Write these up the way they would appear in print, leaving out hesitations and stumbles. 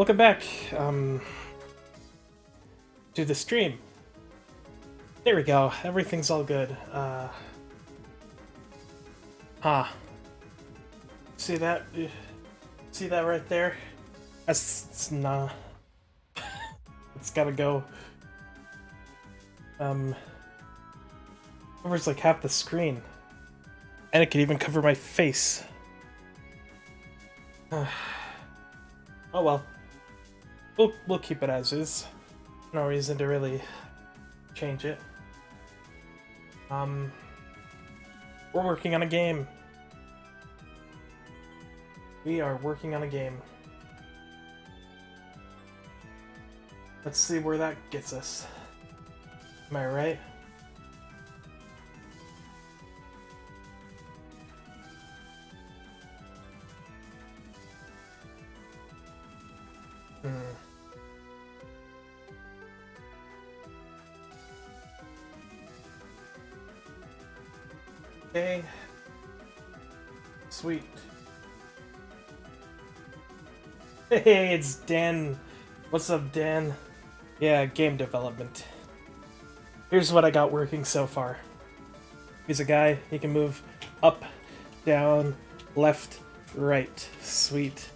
Welcome back to the stream. There we go. Everything's all good. See that? See that right there? That's nah. It's gotta go. Covers like half the screen, and it could even cover my face. Oh well. We'll keep it as is. No reason to really change it. We're working on a game. We are working on a game. Let's see where that gets us. Am I right? Okay. Sweet. Hey, it's Dan. What's up, Dan? Yeah, game development. Here's what I got working so far. He's a guy, he can move up, down, left, right. Sweet.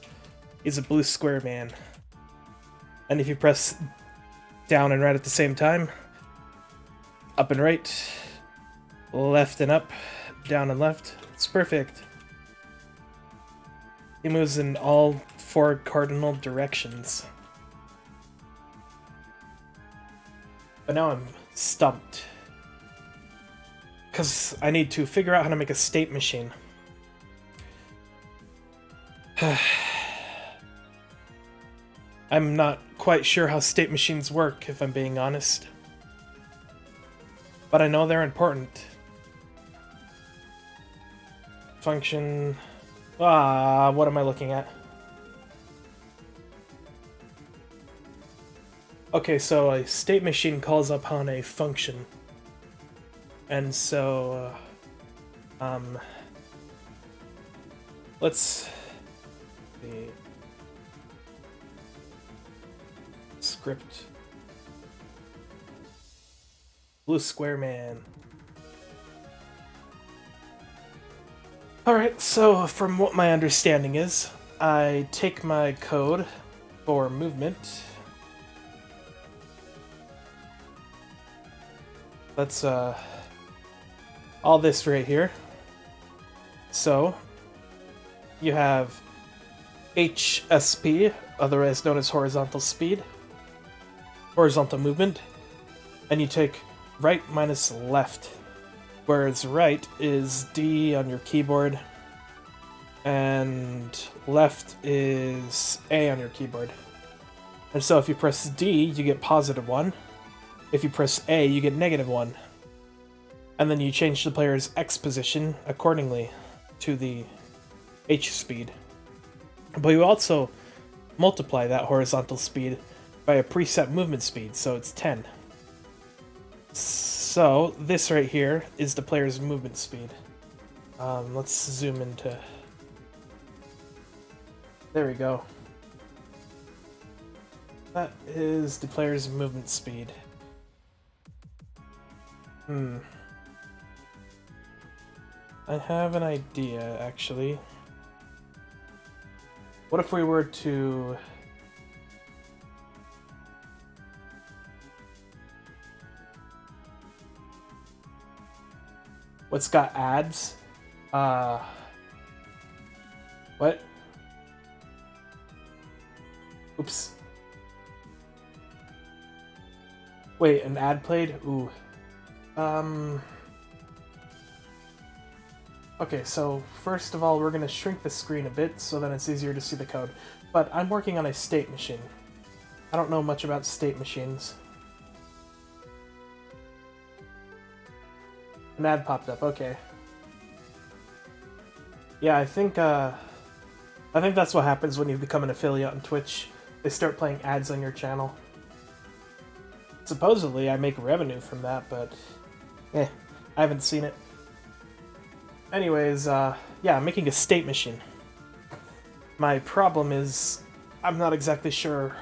He's a blue square man. And if you press down and right at the same time, up and right, left and up, down and left, it's perfect. He moves in all 4 cardinal directions. But now I'm stumped. Because I need to figure out how to make a state machine. I'm not quite sure how state machines work, if I'm being honest. But I know they're important. Function... what am I looking at? Okay, so a state machine calls upon a function. And so... let's... see... Script... Blue Square Man. Alright, so from what my understanding is, I take my code for movement. That's all this right here. So you have HSP, otherwise known as horizontal speed, horizontal movement, and you take right minus left. Whereas right is D on your keyboard, and left is A on your keyboard. And so if you press D, you get +1. If you press A, you get -1. And then you change the player's X position accordingly to the H speed. But you also multiply that horizontal speed by a preset movement speed, so it's 10. So, this right here is the player's movement speed. Let's zoom into... There we go. That is the player's movement speed. I have an idea, actually. What if we were to... What's got ads? What? Oops. Wait, an ad played? Ooh. Okay, so first of all, we're gonna shrink the screen a bit so that it's easier to see the code. But I'm working on a state machine. I don't know much about state machines. An ad popped up, okay. Yeah, I think that's what happens when you become an affiliate on Twitch. They start playing ads on your channel. Supposedly, I make revenue from that, but... I haven't seen it. Anyways, yeah, I'm making a state machine. My problem is, I'm not exactly sure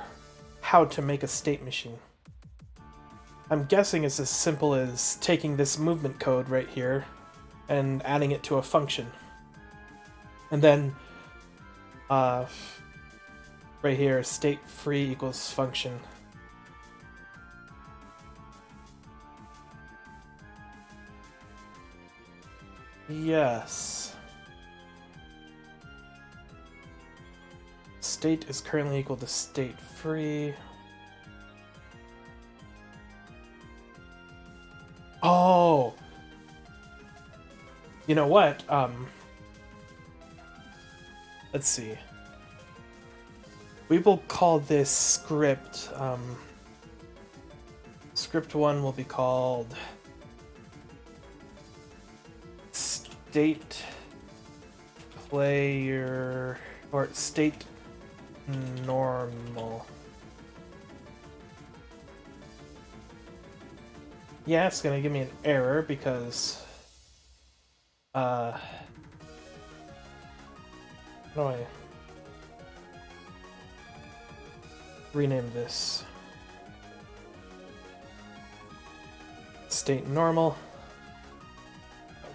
how to make a state machine. I'm guessing it's as simple as taking this movement code right here and adding it to a function. And then, right here, state free equals function. Yes. State is currently equal to state free. Oh! You know what? Let's see. We will call this script, script 1 will be called state player, or state normal. Yeah, it's gonna give me an error because how do I rename this? State normal.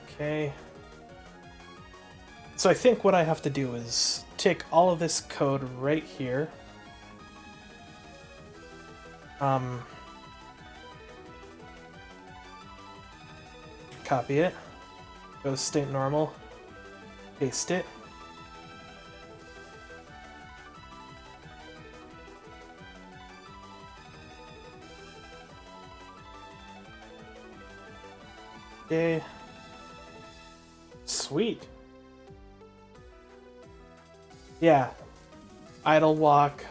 Okay. So I think what I have to do is take all of this code right here. Copy it. Go to state normal. Paste it. Okay. Sweet. Yeah. Idle, walk,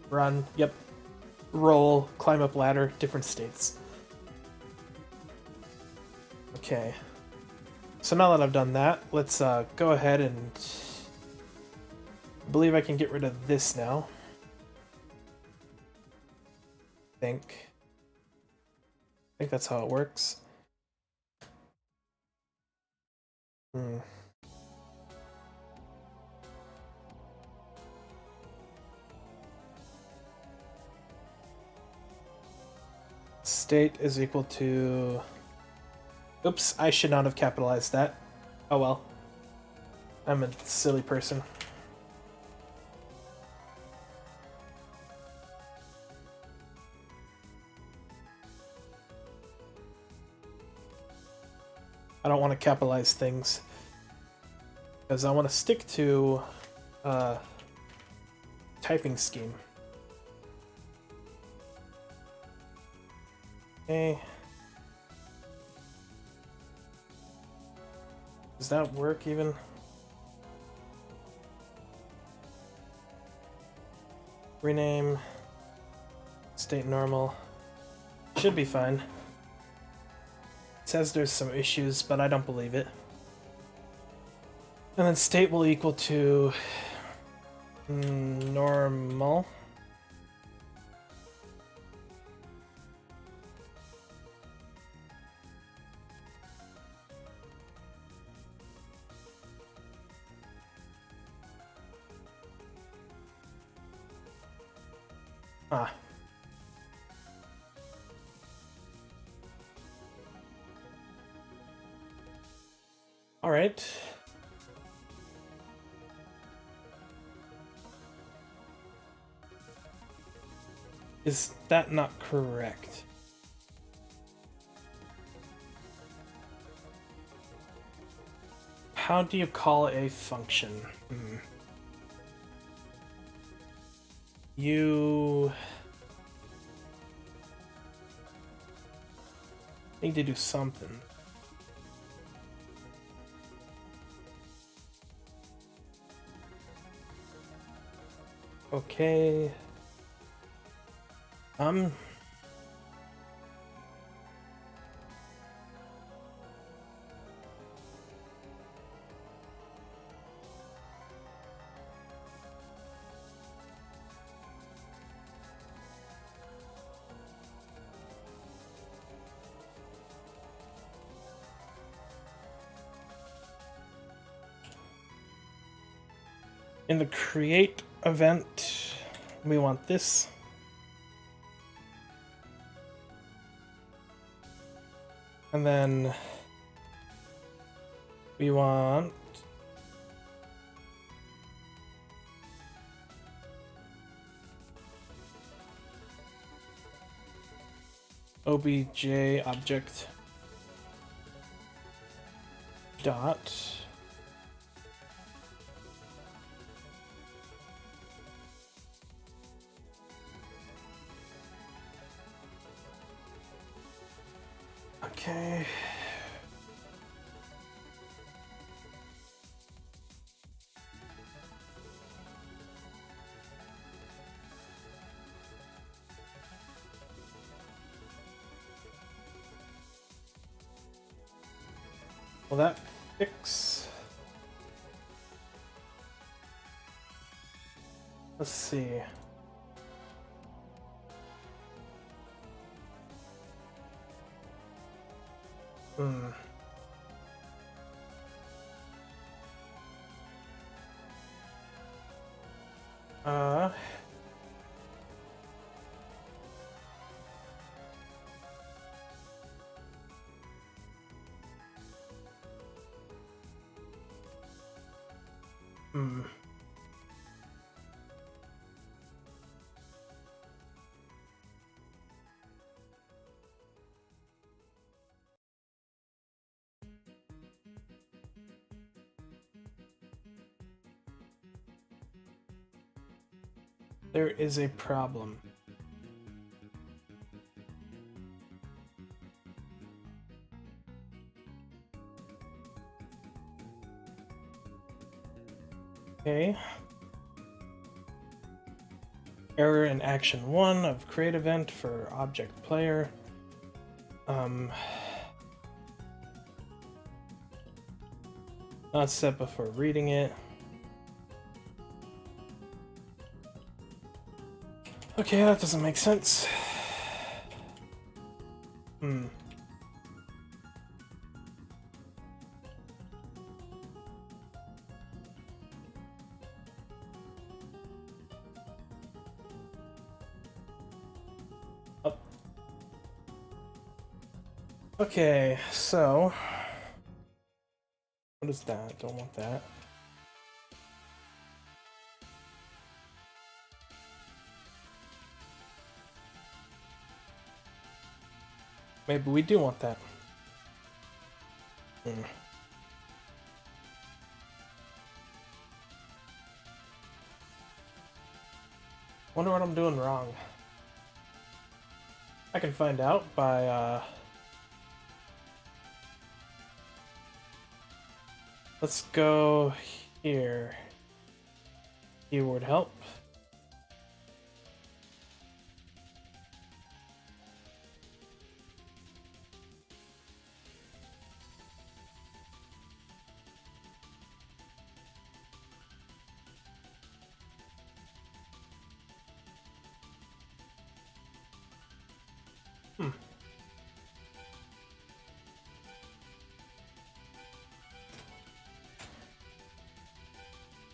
run, yep. Roll, climb up ladder, different states. Okay. So now that I've done that, let's go ahead and I believe I can get rid of this now. I think that's how it works. State is equal to... Oops, I should not have capitalized that. Oh well. I'm a silly person. I don't want to capitalize things because I want to stick to typing scheme. Okay. Does that work even? Rename. State normal. Should be fine. It says there's some issues, but I don't believe it. And then state will equal to normal. Ah. All right. Is that not correct? How do you call a function? You need to do something. Okay. In the create event, we want this. And then we want obj object dot okay. Will that fix? Let's see. Hmm. Uh. Hmm. There is a problem. Okay. Error in action 1 of create event for object player. Not set before reading it. Okay, that doesn't make sense. Hmm. Oh. Okay, so what is that? Don't want that. Maybe we do want that. Hmm. Wonder what I'm doing wrong. I can find out by, let's go here. Keyword help.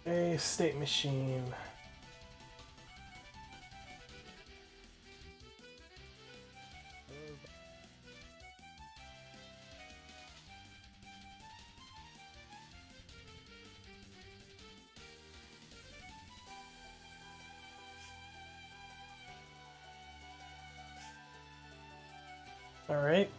A state machine. All right.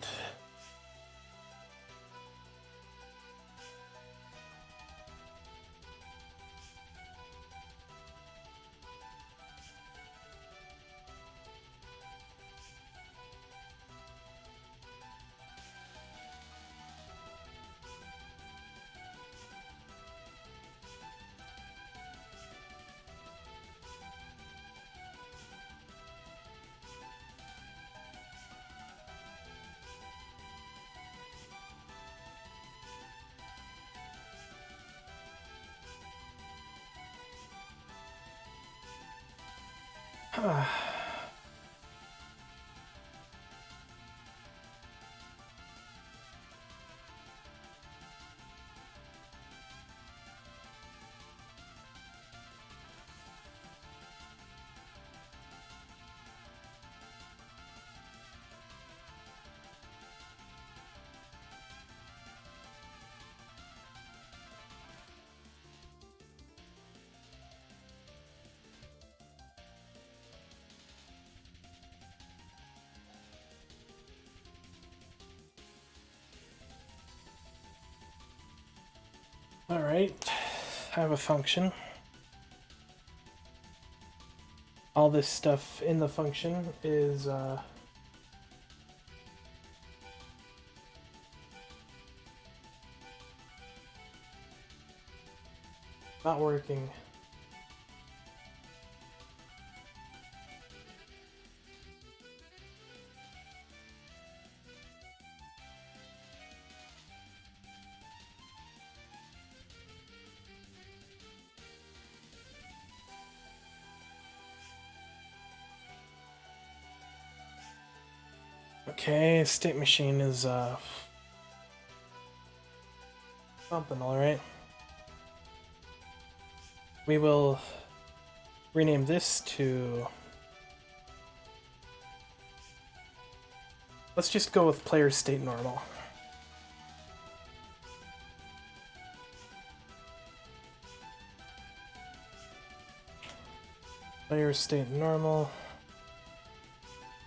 Alright, I have a function. All this stuff in the function is not working. Okay, state machine is something, alright. We will rename this to... Let's just go with player state normal. Player state normal.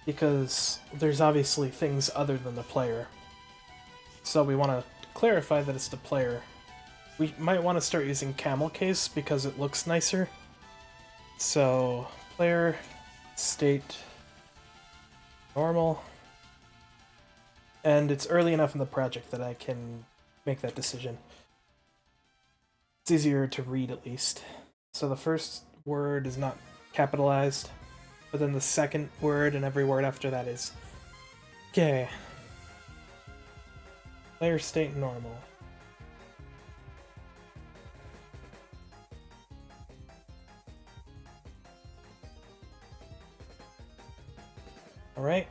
Because there's obviously things other than the player. So we want to clarify that it's the player. We might want to start using camel case because it looks nicer. So, player state normal. And it's early enough in the project that I can make that decision. It's easier to read at least. So the first word is not capitalized, but then the second word and every word after that is. Okay. Player state normal. Alright.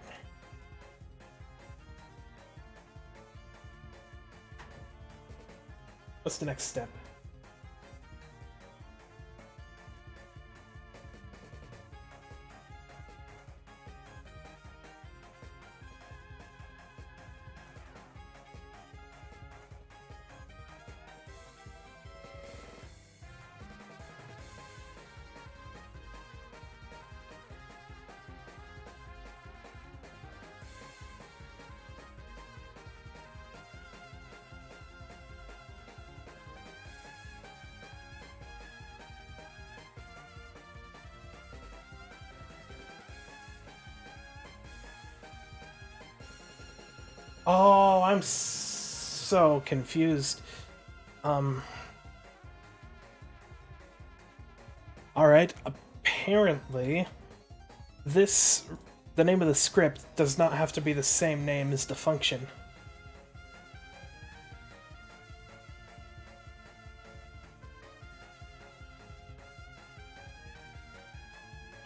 What's the next step? Oh, I'm so confused. Alright, apparently the name of the script does not have to be the same name as the function.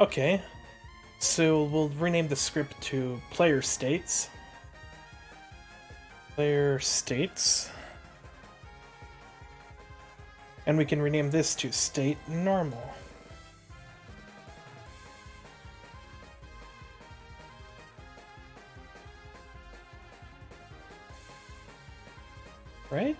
Okay, so we'll rename the script to player states. Player states. And we can rename this to state normal. Right?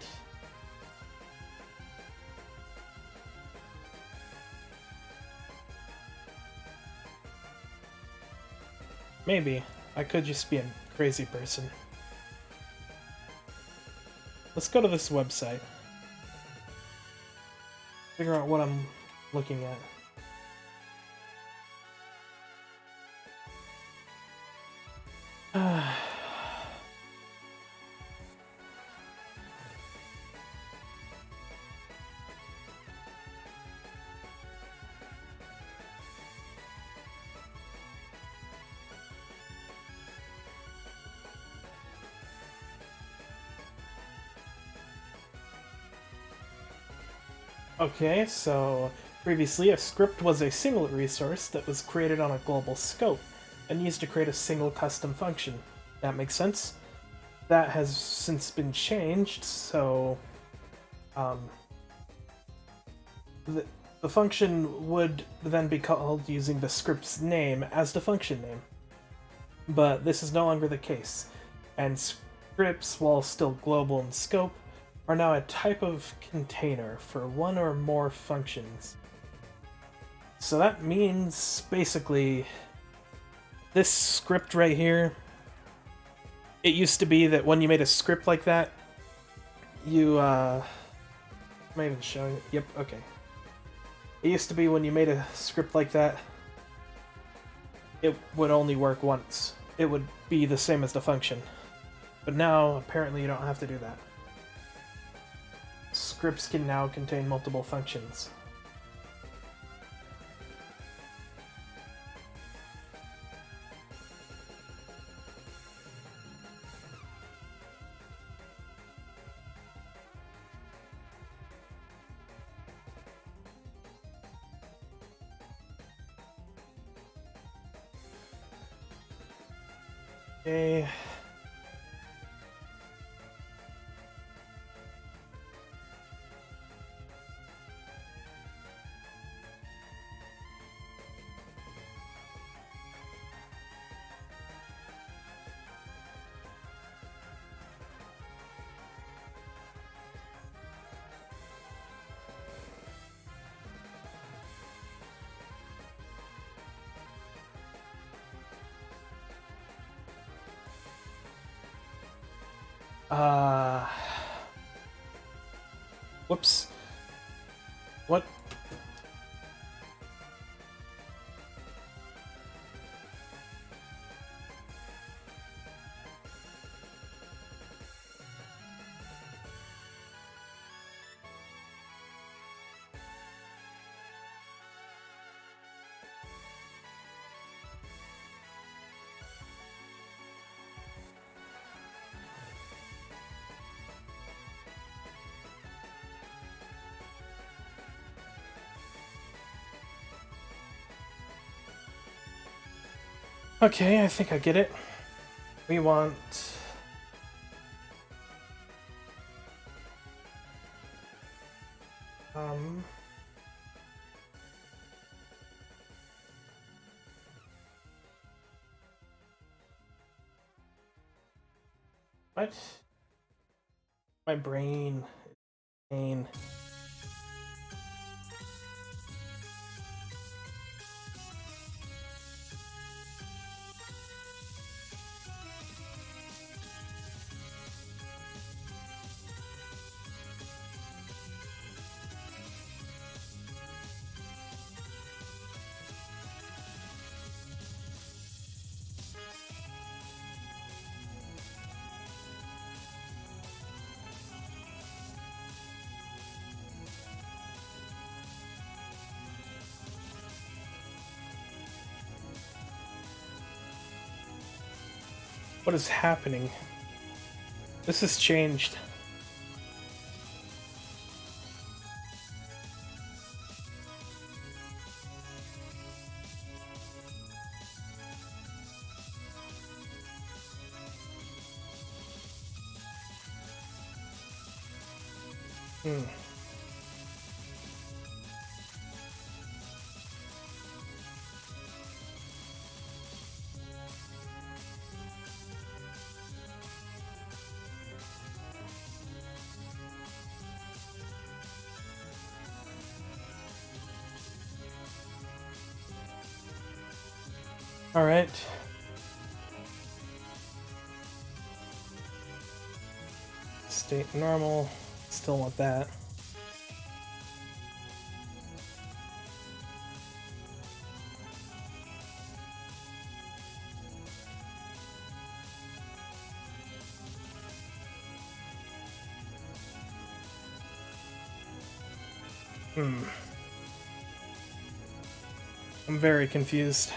Maybe. I could just be a crazy person. Let's go to this website. Figure out what I'm looking at. Okay, so previously a script was a single resource that was created on a global scope and used to create a single custom function. That makes sense? That has since been changed, so the function would then be called using the script's name as the function name. But this is no longer the case, and scripts, while still global in scope, are now a type of container for one or more functions. So that means, basically, this script right here, it used to be that when you made a script like that, you Am I even showing it? Yep, okay. It used to be when you made a script like that, it would only work once. It would be the same as the function. But now, apparently you don't have to do that. Scripts can now contain multiple functions. Okay. Whoops. What? Okay, I think I get it. We want... What? My brain. Pain. What is happening? This has changed. Alright. State normal. Still want that. I'm very confused.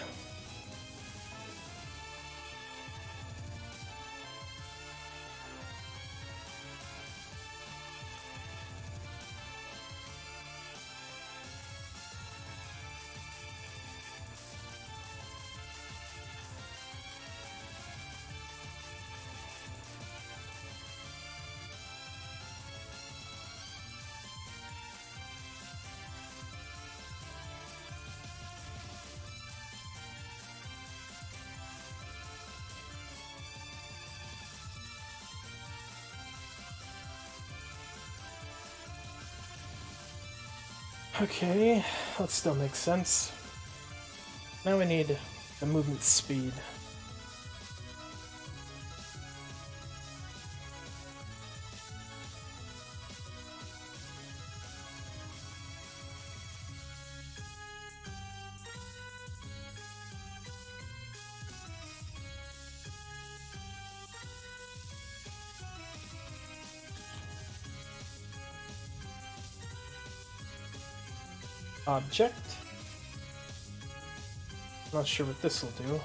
Okay, that still makes sense. Now we need the movement speed. Object. Not sure what this will do.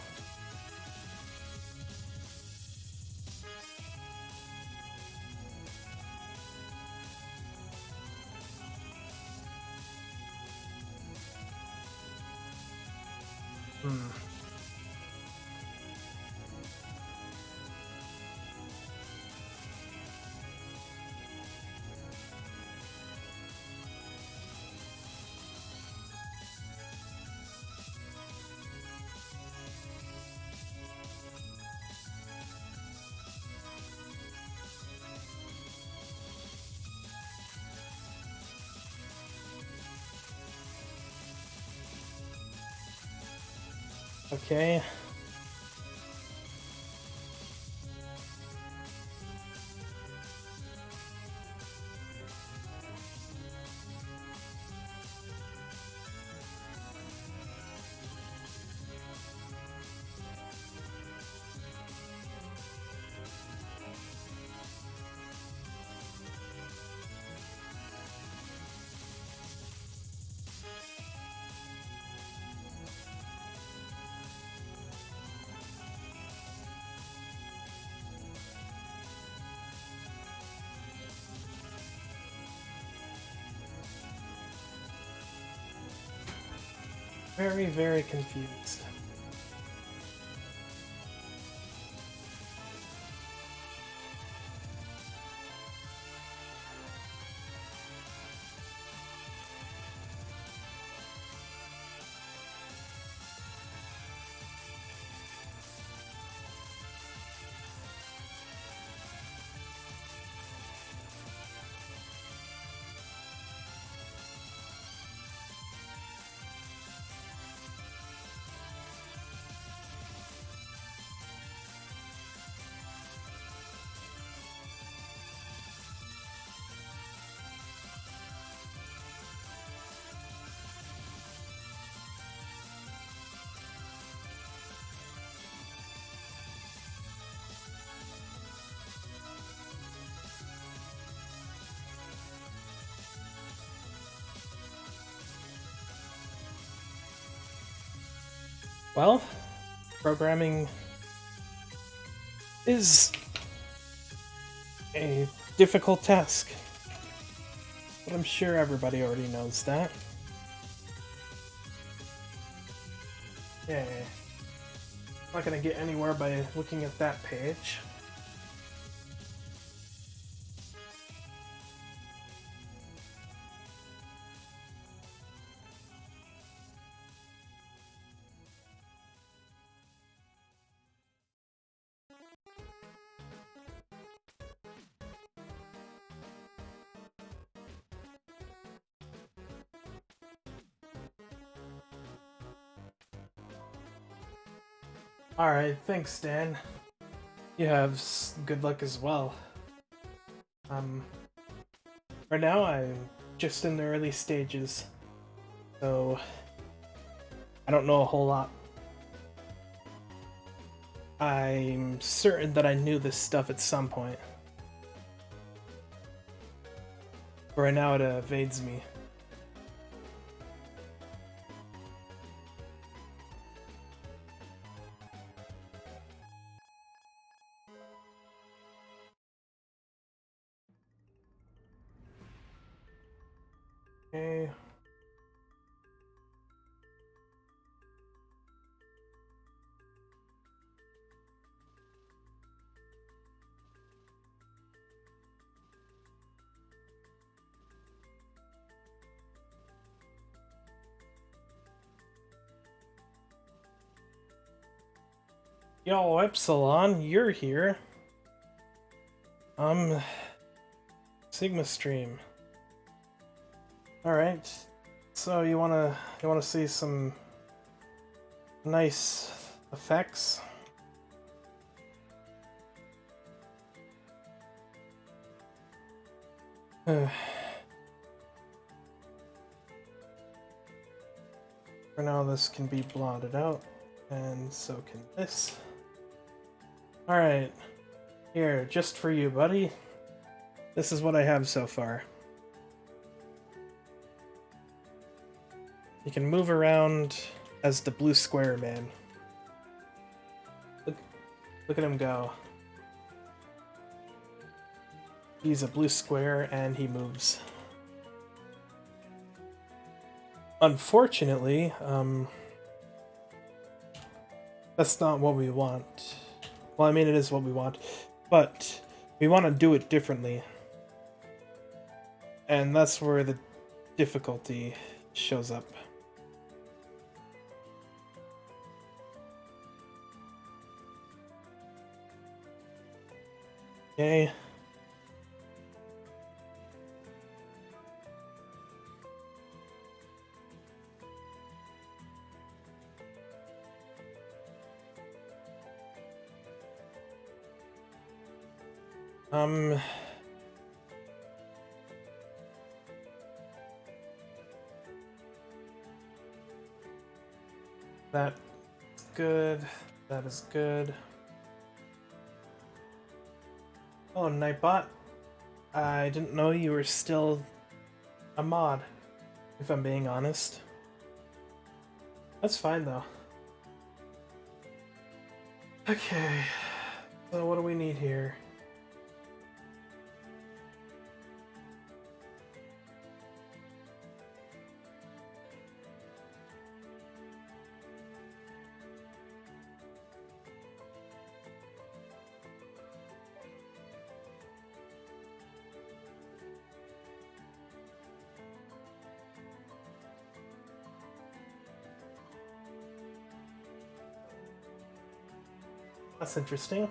Okay. Very, very confused. Well, programming is a difficult task, but I'm sure everybody already knows that. Yeah, I'm not gonna get anywhere by looking at that page. Alright, thanks, Dan. You have good luck as well. Right now I'm just in the early stages, so I don't know a whole lot. I'm certain that I knew this stuff at some point. But right now it evades me. Okay. Yo, Epsilon, you're here. Sigma Stream. Alright. So you wanna see some nice effects? For now this can be blotted out, and so can this. Alright. Here, just for you, buddy. This is what I have so far. You can move around as the blue square man. Look at him go. He's a blue square and he moves. Unfortunately, that's not what we want. Well, I mean, it is what we want, but we want to do it differently. And that's where the difficulty shows up. Okay. That's good. That is good. Oh, Nightbot. I didn't know you were still a mod, if I'm being honest. That's fine, though. Okay. So what do we need here? That's interesting.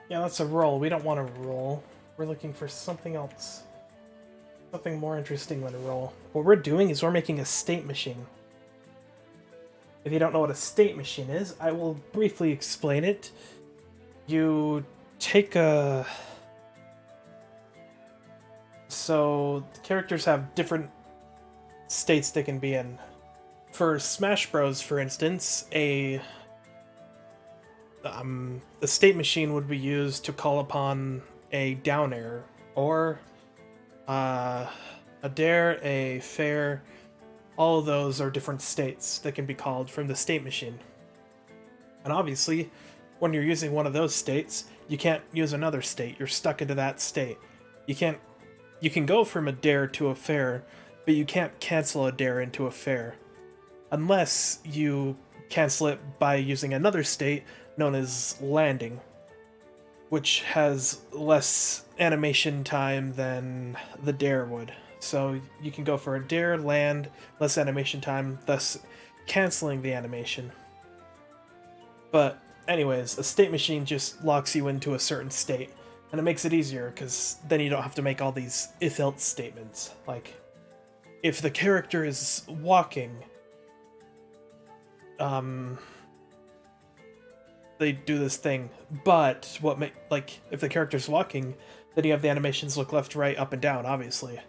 Yeah, that's a roll. We don't want a roll. We're looking for something else. Something more interesting than a roll. What we're doing is we're making a state machine. If you don't know what a state machine is, I will briefly explain it. You take a... So, the characters have different states they can be in. For Smash Bros, for instance, the state machine would be used to call upon a down air, or a dare, a fair. All of those are different states that can be called from the state machine. And obviously, when you're using one of those states, you can't use another state. You're stuck into that state. You can go from a dare to a fair, but you can't cancel a dare into a fair. Unless you cancel it by using another state known as landing, which has less animation time than the dare would. So you can go for a dare, land, less animation time, thus canceling the animation. But anyways, a state machine just locks you into a certain state, and it makes it easier because then you don't have to make all these if-else statements. Like, if the character is walking, they do this thing, but if the character's walking, then you have the animations look left, right, up, and down, obviously.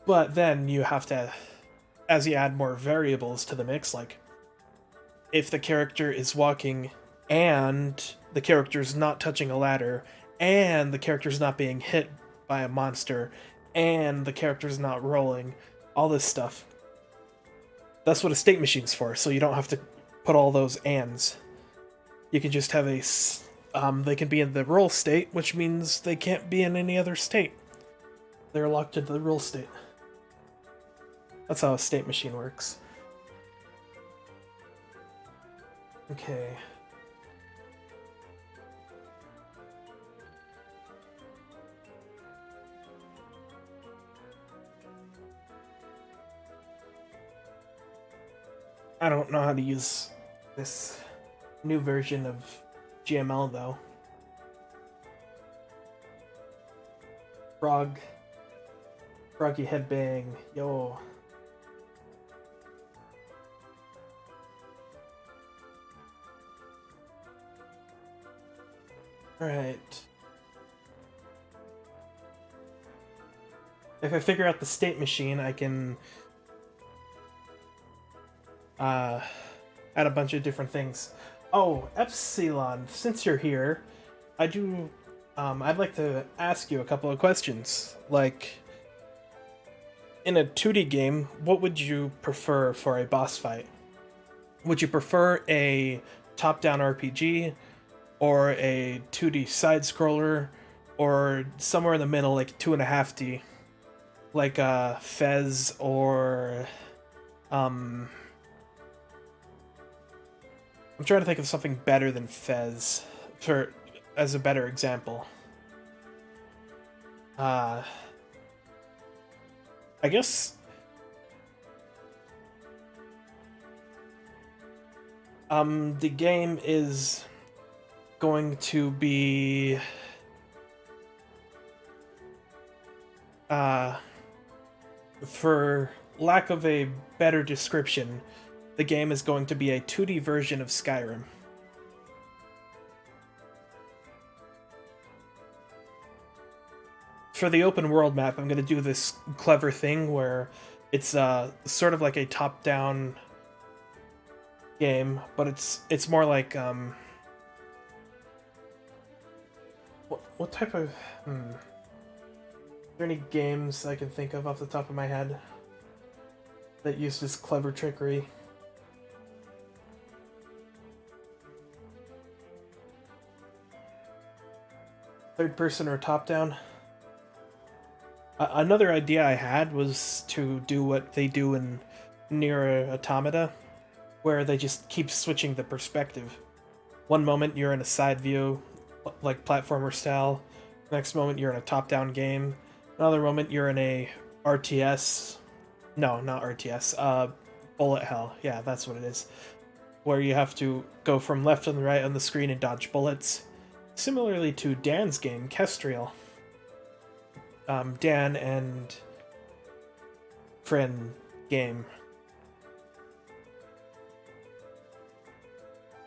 But then you have to, as you add more variables to the mix, like, if the character is walking and the character's not touching a ladder, and the character's not being hit by a monster, and the character's not rolling, all this stuff. That's what a state machine's for, so you don't have to put all those ands. You can just have they can be in the roll state, which means they can't be in any other state. They're locked into the roll state. That's how a state machine works. Okay. I don't know how to use this new version of GML though. Froggy headbang, yo. Alright. If I figure out the state machine, I can uh, at a bunch of different things. Oh, Epsilon, since you're here, I do. I'd like to ask you a couple of questions. Like, in a 2D game, what would you prefer for a boss fight? Would you prefer a top-down RPG, or a 2D side scroller, or somewhere in the middle, like 2.5D, like Fez or um, I'm trying to think of something better than Fez for as a better example. Uh, I guess the game is going to be uh, for lack of a better description, the game is going to be a 2D version of Skyrim. For the open world map, I'm going to do this clever thing where it's sort of like a top-down game, but it's more like what type of Are there any games I can think of off the top of my head that use this clever trickery? Third person or top down? Another idea I had was to do what they do in Nier Automata, where they just keep switching the perspective. One moment you're in a side view, like platformer style. Next moment you're in a top-down game. Another moment you're in a RTS. No, not RTS. Bullet hell. Yeah, that's what it is. Where you have to go from left and right on the screen and dodge bullets. Similarly to Dan's game, Kestriel. Dan and friend game.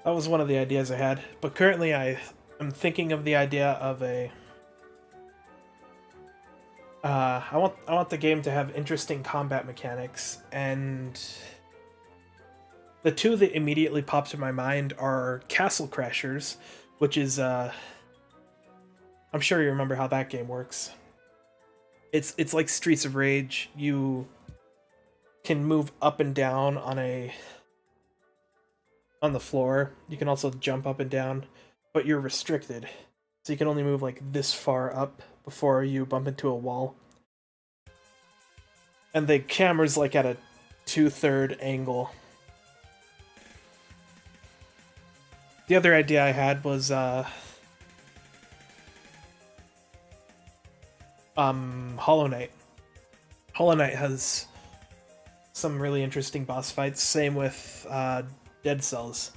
That was one of the ideas I had, but currently I'm thinking of the idea of a. I want the game to have interesting combat mechanics, and the two that immediately popped in my mind are Castle Crashers, which is I'm sure you remember how that game works. It's like Streets of Rage. You can move up and down on the floor. You can also jump up and down, but you're restricted. So you can only move like this far up before you bump into a wall. And the camera's like at a 2/3 angle. The other idea I had was Hollow Knight. Hollow Knight has some really interesting boss fights. Same with Dead Cells.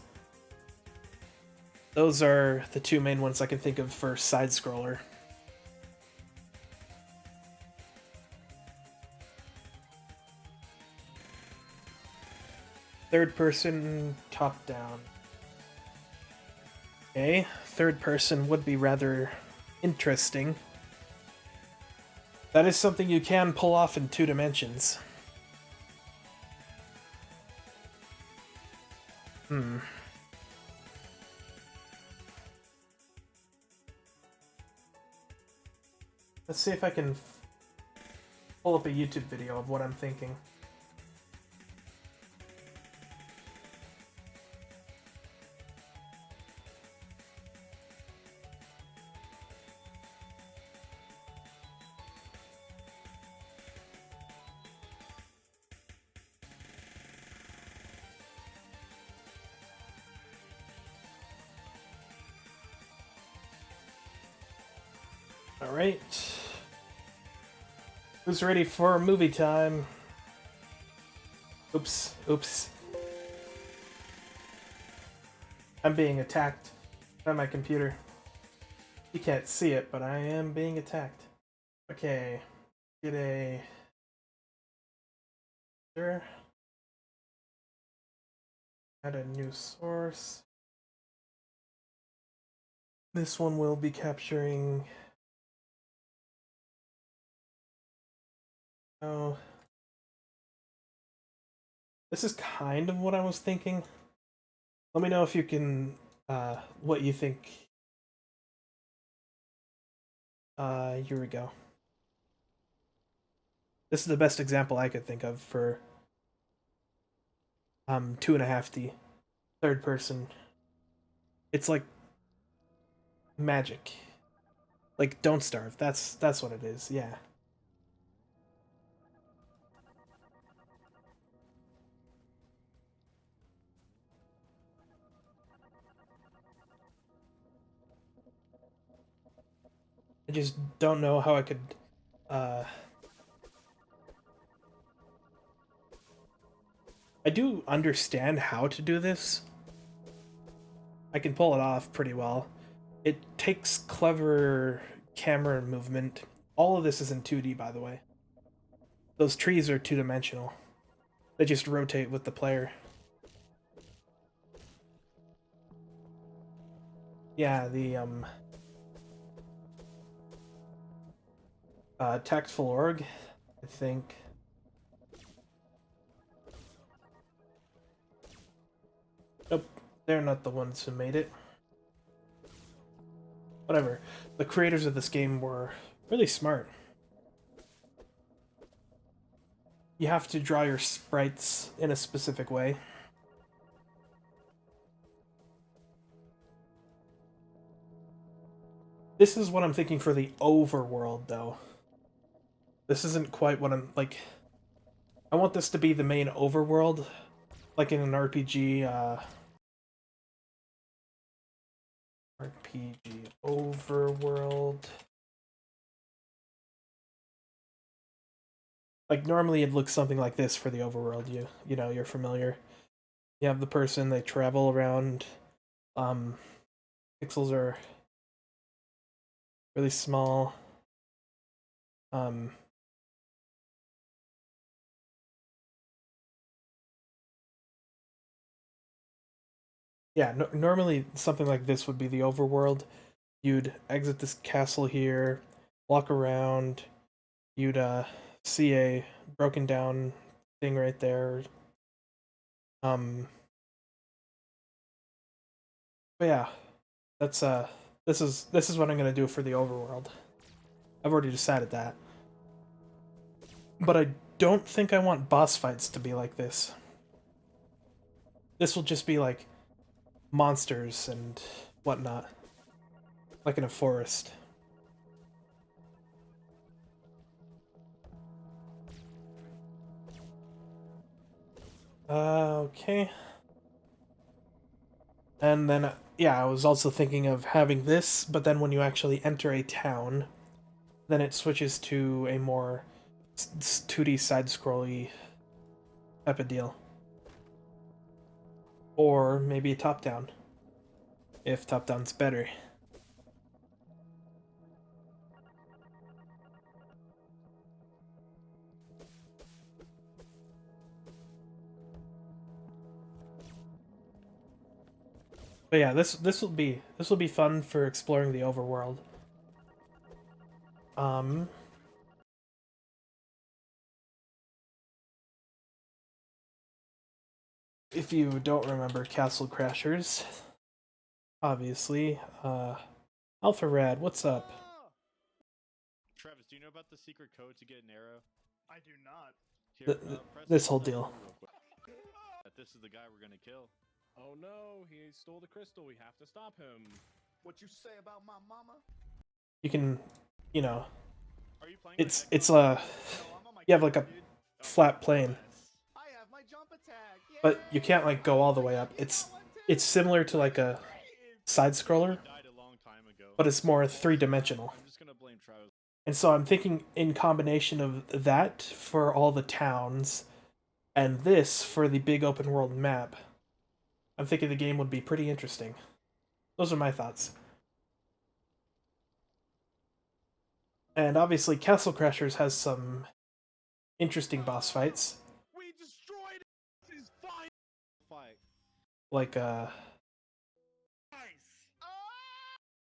Those are the two main ones I can think of for side scroller. Third person, top down. Okay, third person would be rather interesting. That is something you can pull off in 2 dimensions. Let's see if I can pull up a YouTube video of what I'm thinking. Alright. Who's ready for movie time? Oops, oops. I'm being attacked by my computer. You can't see it, but I am being attacked. Okay. Get a... Sure. Add a new source. This one will be capturing... Oh... This is kind of what I was thinking. Let me know if you can, what you think. Here we go. This is the best example I could think of for 2.5D, third person. It's like magic. Like Don't Starve. That's what it is. Yeah. I just don't know how I could uh I do understand how to do this. I can pull it off pretty well. It takes clever camera movement. All of this is in 2D, by the way. Those trees are two-dimensional. They just rotate with the player. Yeah, the Tactful Org, I think. Nope, they're not the ones who made it. Whatever. The creators of this game were really smart. You have to draw your sprites in a specific way. This is what I'm thinking for the overworld, though. This isn't quite what I'm, like... I want this to be the main overworld, like in an RPG, RPG overworld. Like, normally it looks something like this for the overworld, you know, you're familiar. You have the person, they travel around, pixels are really small. Yeah, normally something like this would be the overworld. You'd exit this castle here, walk around, you'd see a broken down thing right there. But yeah, that's this is what I'm gonna do for the overworld. I've already decided that. But I don't think I want boss fights to be like this. This will just be like monsters and whatnot. Like in a forest. Okay. And then, yeah, I was also thinking of having this, but then when you actually enter a town, then it switches to a more 2D side-scrolly type of deal. Or maybe top-down, if top-down's better. But yeah, this will be fun for exploring the overworld. If you don't remember Castle Crashers, obviously, Alpha Rad, what's up? Travis, do you know about the secret code to get an arrow? I do not. Here, This whole deal. real quick. This is the guy we're gonna kill. Oh no, he stole the crystal. We have to stop him. What you say about my mama? You can, you know, Are you playing? it's with a, No, I'm on my you have like a computer, dude. flat plane, I have my jump attack. but you can't like go all the way up. It's similar to like a side scroller, died a long time ago. but it's more three-dimensional. I'm just gonna blame Travis. And so I'm thinking in combination of that for all the towns and this for the big open world map, I'm thinking the game would be pretty interesting. Those are my thoughts. And obviously Castle Crashers has some interesting boss fights. We destroyed it. This is fine. Fight. Like Nice.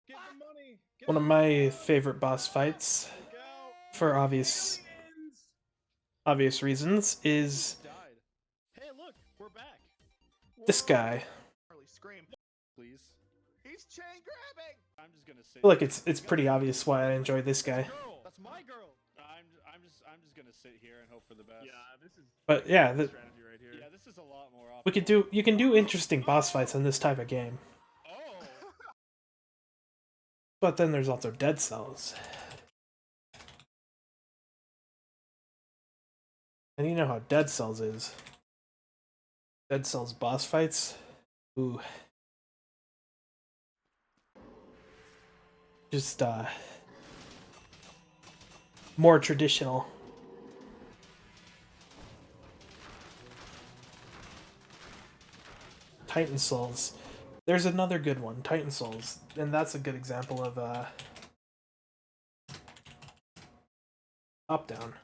Get the money. Get one of the my favorite boss fights Look out. for obvious Aliens. reasons is Died. Hey, look, This guy. Charlie, scream. Please. He's chain grabbing. I'm just gonna sit. I feel like it's pretty obvious why I enjoy this guy. Girl, that's my girl. I'm just gonna sit here and hope for the best. Yeah, this is But yeah, strategy right here. Yeah, this is a lot more. you can do interesting boss fights in this type of game. Oh. But then there's also Dead Cells. And you know how Dead Cells is. Dead Cells boss fights? Ooh. Just, more traditional. Titan Souls. There's another good one, Titan Souls, and that's a good example of top down.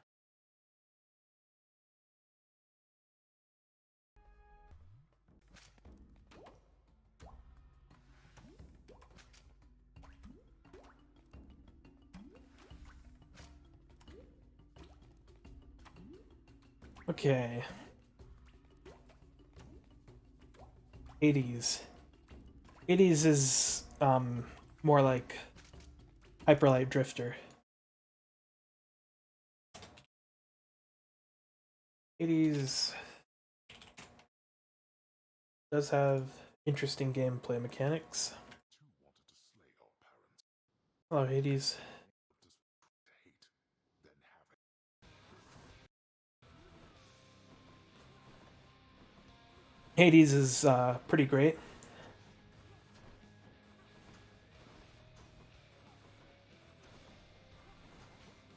Okay. Hades. Hades is more like Hyper Light Drifter. Hades does have interesting gameplay mechanics. Hello, Hades. Hades is pretty great.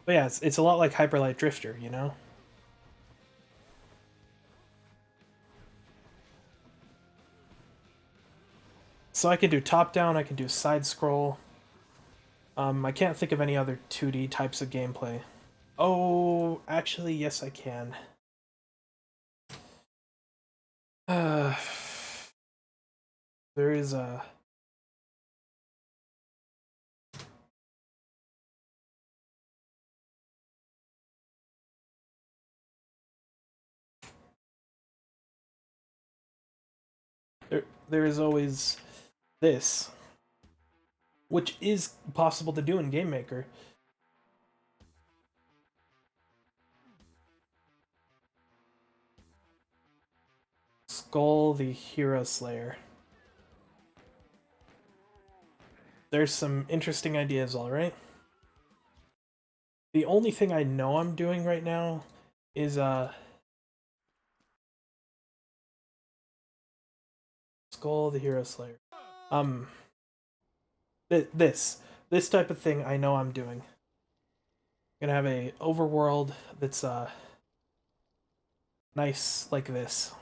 But yeah, it's a lot like Hyper Light Drifter, you know? So I can do top-down, I can do side-scroll. I can't think of any other 2D types of gameplay. Oh, actually, yes I can. There is a... There is always this, which is possible to do in Game Maker. Skull the Hero Slayer. There's some interesting ideas, alright? The only thing I know I'm doing right now is Skull the Hero Slayer. This type of thing I know I'm doing. I'm gonna have a overworld that's nice like this.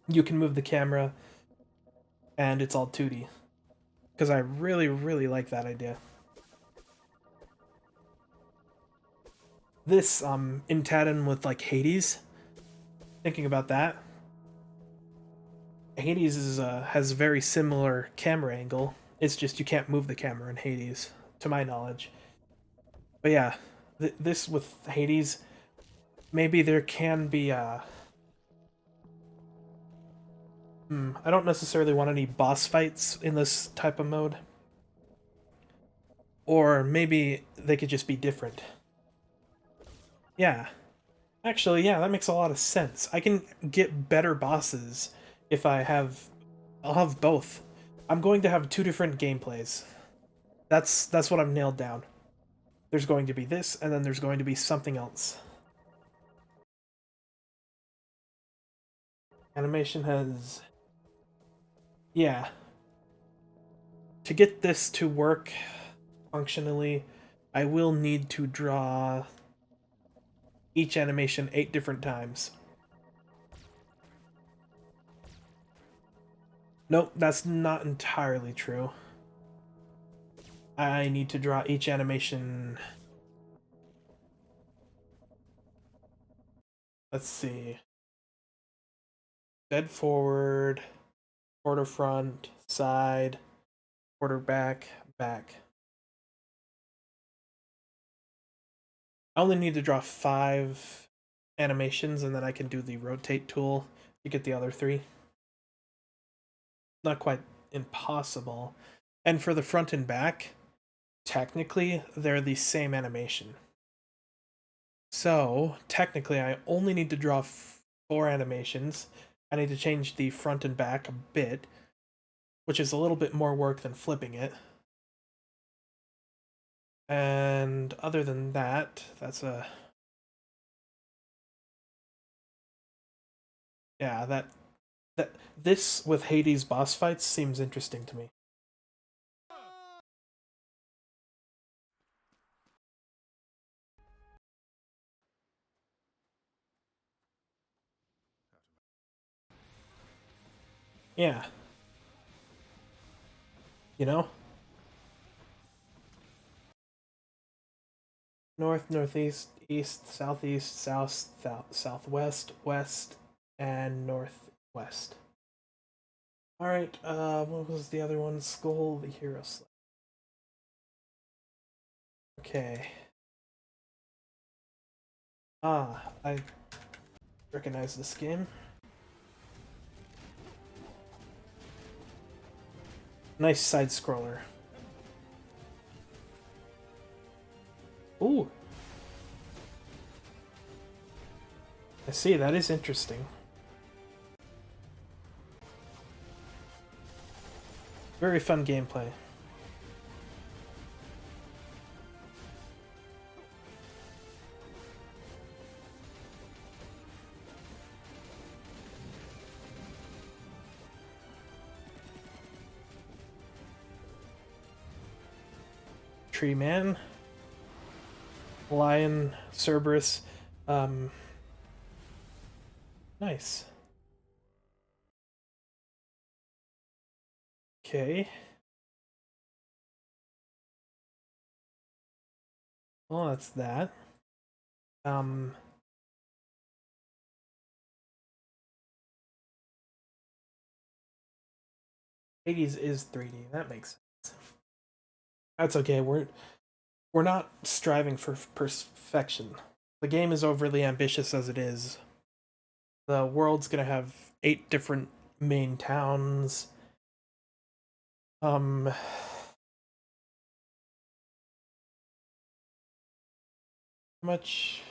You can move the camera and it's all 2D. Because I really, really like that idea. This, in tandem with, like, Hades, thinking about that, Hades is, has a very similar camera angle. It's just you can't move the camera in Hades, to my knowledge. But yeah, this with Hades, maybe there can be, I don't necessarily want any boss fights in this type of mode. Or maybe they could just be different. Yeah. Actually, yeah, that makes a lot of sense. I can get better bosses if I have... I'll have both. I'm going to have two different gameplays. That's what I've nailed down. There's going to be this, and then there's going to be something else. Animation has... Yeah. To get this to work functionally, I will need to draw each animation 8 different times. Nope, that's not entirely true. I need to draw each animation... Let's see. Dead forward, quarter front, side, quarter back, back. I only need to draw 5 animations and then I can do the rotate tool to get the other 3. not quite impossible. And for the front and back, technically, they're the same animation. So, technically, I only need to draw 4 animations. I need to change the front and back a bit, which is a little bit more work than flipping it. And other than that, that's a... Yeah, this with Hades boss fights seems interesting to me. Yeah. You know? North, northeast, east, southeast, southwest, west, and northwest. Alright, what was the other one? Skull the Hero Slayer. Okay. I recognize this game. Nice side scroller. Ooh. I see, that is interesting. Very fun gameplay. Tree Man. Lion, Cerberus. Nice. Okay. Well, that's that. Hades is 3D. That makes sense. That's okay. We're not striving for perfection. The game is overly ambitious as it is. The world's gonna have 8 different main towns. How much?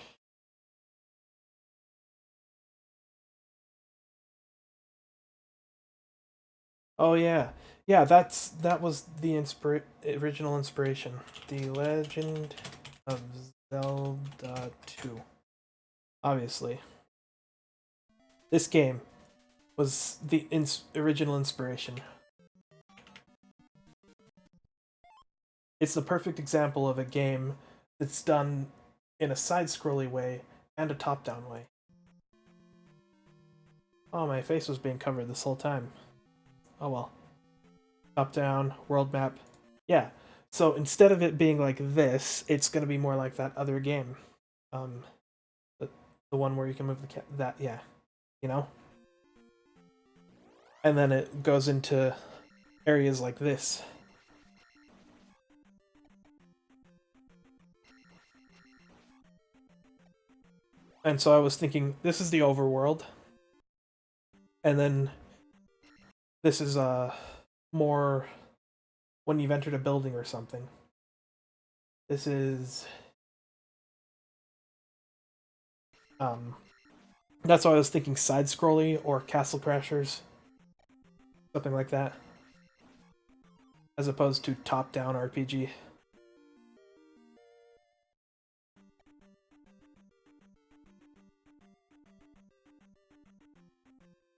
Oh yeah, yeah. That was the original inspiration. The Legend of Zelda 2. Obviously, this game was the original inspiration. It's the perfect example of a game that's done in a side-scrolly way and a top-down way. Oh, my face was being covered this whole time. Oh well. Top-down, world map. Yeah. So instead of it being like this, it's going to be more like that other game. The one where you can move the yeah. You know? And then it goes into areas like this. And so I was thinking, this is the overworld. And then this is more when you've entered a building or something. This is that's why I was thinking side-scrolly or Castle Crashers. Something like that. As opposed to top-down RPG.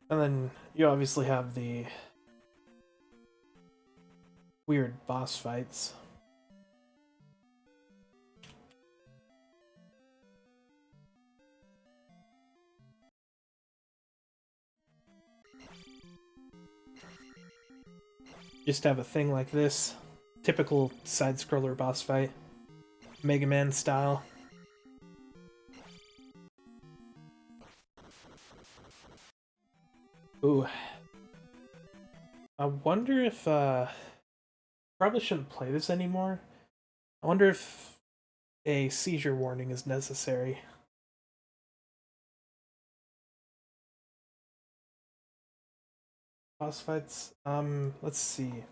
And then you obviously have the weird boss fights. Just have a thing like this. Typical side-scroller boss fight. Mega Man style. Ooh. I wonder if, probably shouldn't play this anymore. I wonder if a seizure warning is necessary. boss fights. Let's see.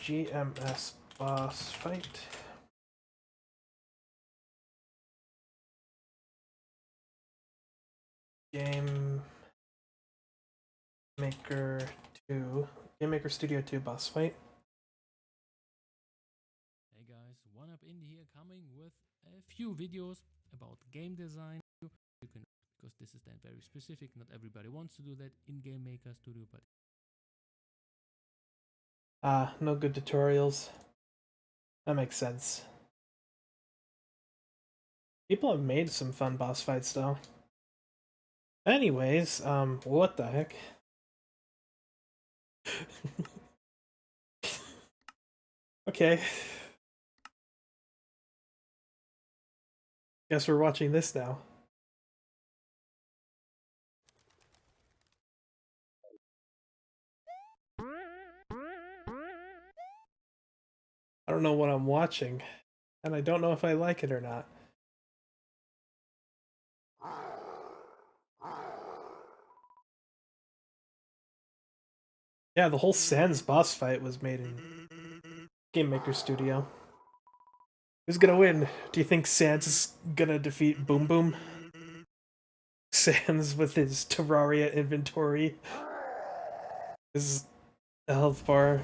GMS boss fight. Game Maker 2. Game Maker Studio 2 boss fight. Hey guys, One Up Indie here, coming with a few videos about game design. You can, because this is then very specific, not everybody wants to do that in Game Maker Studio, but No good tutorials. That makes sense. People have made some fun boss fights though. Anyways, what the heck? Okay. Guess we're watching this now. I don't know what I'm watching, and I don't know if I like it or not. Yeah, the whole Sans boss fight was made in Game Maker Studio. Who's gonna win? Do you think Sans is gonna defeat Boom Boom? Sans with his Terraria inventory, his health bar.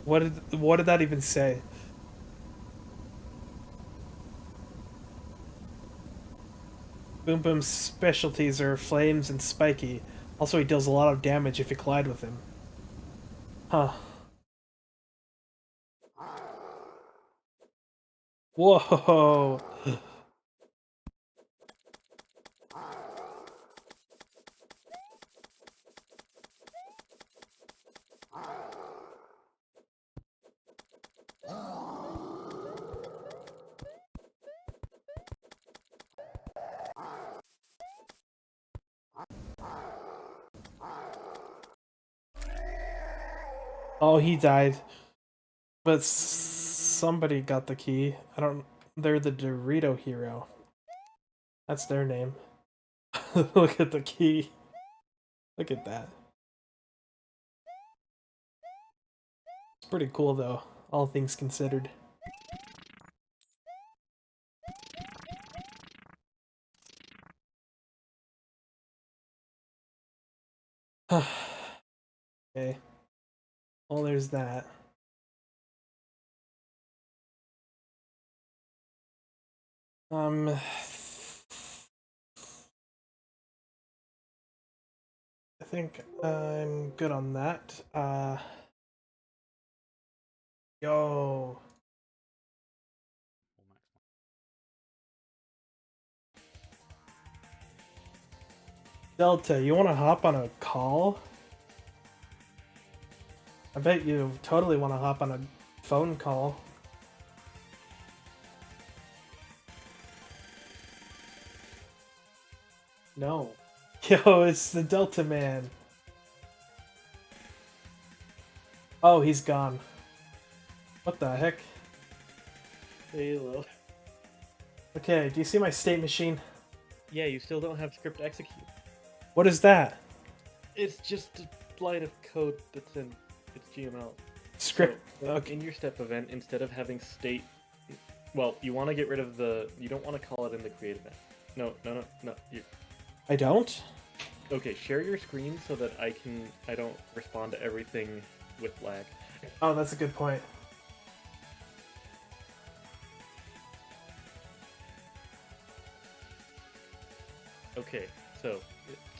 What did that even say? Boom Boom's specialties are flames and spiky. Also, he deals a lot of damage if you collide with him. Huh. Whoa! Oh, he died. But somebody got the key. I don't... They're the Dorito Hero. That's their name. Look at the key. Look at that. It's pretty cool though, all things considered. Okay. Well, there's that. I think I'm good on that. Yo. Delta, you want to hop on a call? I bet you totally want to hop on a phone call. No. Yo, it's the Delta Man. Oh, he's gone. What the heck? Halo. Okay, do you see my state machine? Yeah, you still don't have script execute. What is that? It's just a line of code that's in its GML. Script. So, Okay. in your step event, instead of having state, well, you want to get rid of the. You don't want to call it in the create event. No. I don't? Okay, share your screen so that I don't respond to everything with lag. Oh, that's a good point. Okay, so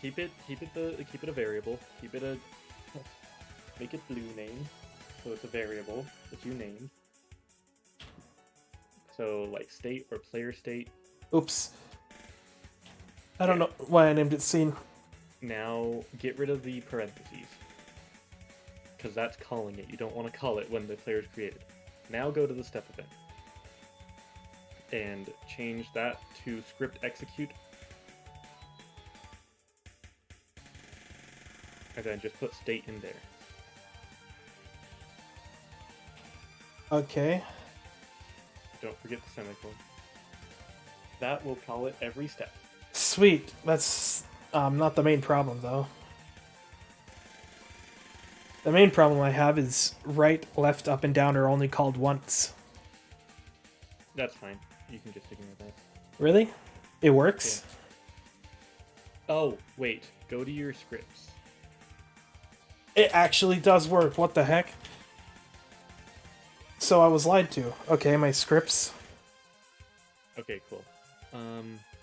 keep it a variable. Make it blue name, so it's a variable that you name. So like state or player state. Oops. I don't know why I named it scene. Now get rid of the parentheses, because that's calling it. You don't want to call it when the player is created. Now go to the step event and change that to script execute. And then just put state in there. Okay. Don't forget the semicolon. That will call it every step. sweet. That's not the main problem, though. The main problem I have is right, left, up, and down are only called once. That's fine. You can just ignore that. Really? It works? Oh, wait. Go to your scripts. It actually does work. What the heck? So I was lied to. Okay, my scripts. Okay, cool.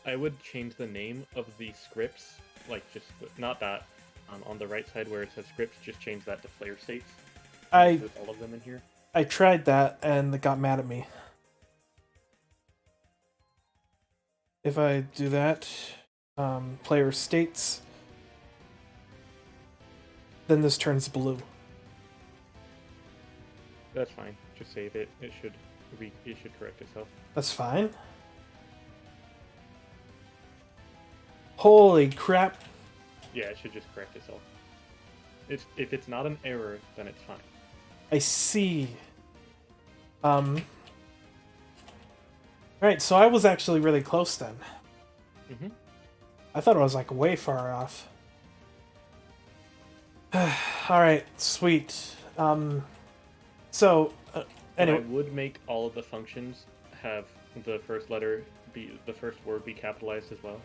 I would change the name of the scripts, like just not that. On the right side where it says scripts, just change that to player states. With all of them in here. I tried that and it got mad at me. If I do that, player states, then this turns blue. That's fine. Just save it. It should correct itself. That's fine. Holy crap. Yeah, it should just correct itself. If it's not an error, then it's fine. I see. Right, so I was actually really close then. Mm-hmm. I thought I was like way far off. Alright, sweet. So, anyway. I would make all of the functions have the first letter be the first word be capitalized as well.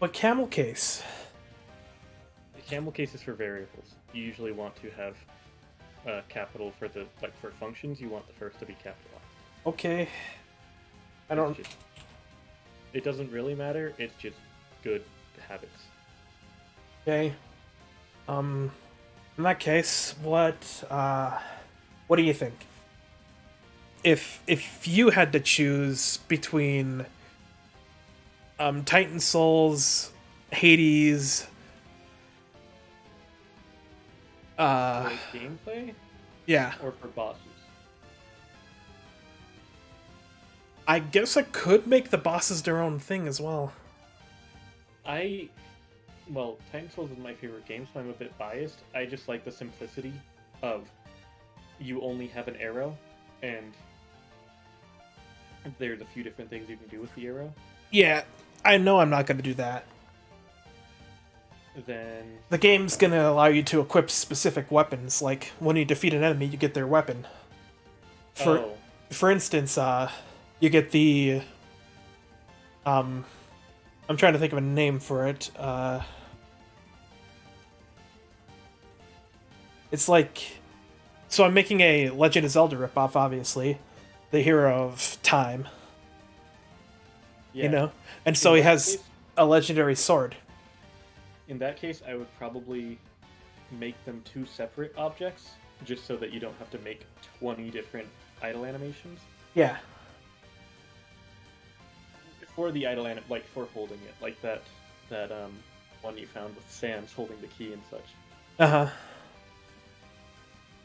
But camel case. Camel case is for variables. You usually want to have capital for the for functions. You want the first to be capitalized. Okay. I don't. It doesn't really matter. It's just good habits. Okay. In that case, what do you think? If you had to choose between Titan Souls, Hades, For gameplay yeah, or for bosses? I guess I could make the bosses their own thing as well. Well, Titan Souls is my favorite game, so I'm a bit biased. I just like the simplicity of you only have an arrow, and there's a few different things you can do with the arrow. Yeah, I know I'm not going to do that. Then The game's going to allow you to equip specific weapons, like when you defeat an enemy, you get their weapon. For instance, you get the I'm trying to think of a name for it. It's like, so I'm making a Legend of Zelda ripoff, obviously, the Hero of Time, yeah. you know, and so he that has case- a legendary sword. In that case, I would probably make them two separate objects, just so that you don't have to make 20 different idle animations. Yeah, For the idle for holding it, like that one you found with Sans holding the key and such. uh-huh.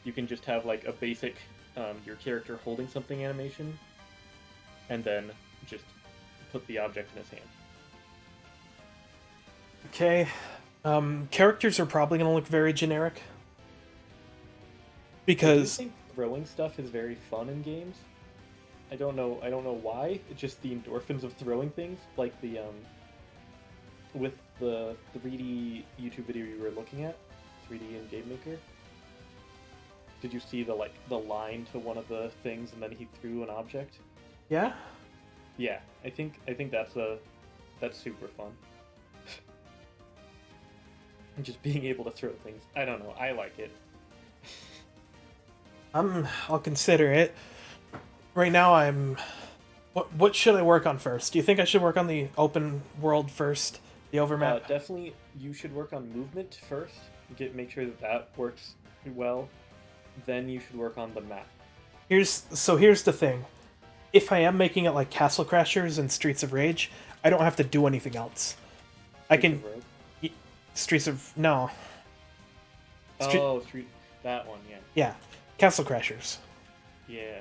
You can just have like a basic your character holding something animation, and then just put the object in his hand. Okay, characters are probably going to look very generic. I Because, think throwing stuff is very fun in games. I don't know why. It's just the endorphins of throwing things, like the with the 3D YouTube video you were looking at, 3D in Game Maker. Did you see the line to one of the things and then he threw an object? yeah? Yeah, I think that's super fun. And just being able to throw things. I don't know. I like it. I'll consider it. Right now, What should I work on first? Do you think I should work on the open world first? The overmap? Definitely, you should work on movement first. Make sure that works well. Then you should work on the map. Here's the thing. If I am making it like Castle Crashers and Streets of Rage, I don't have to do anything else. I can... Streets of Rogue? Streets of... No. That one, yeah. Yeah. Castle Crashers. Yeah.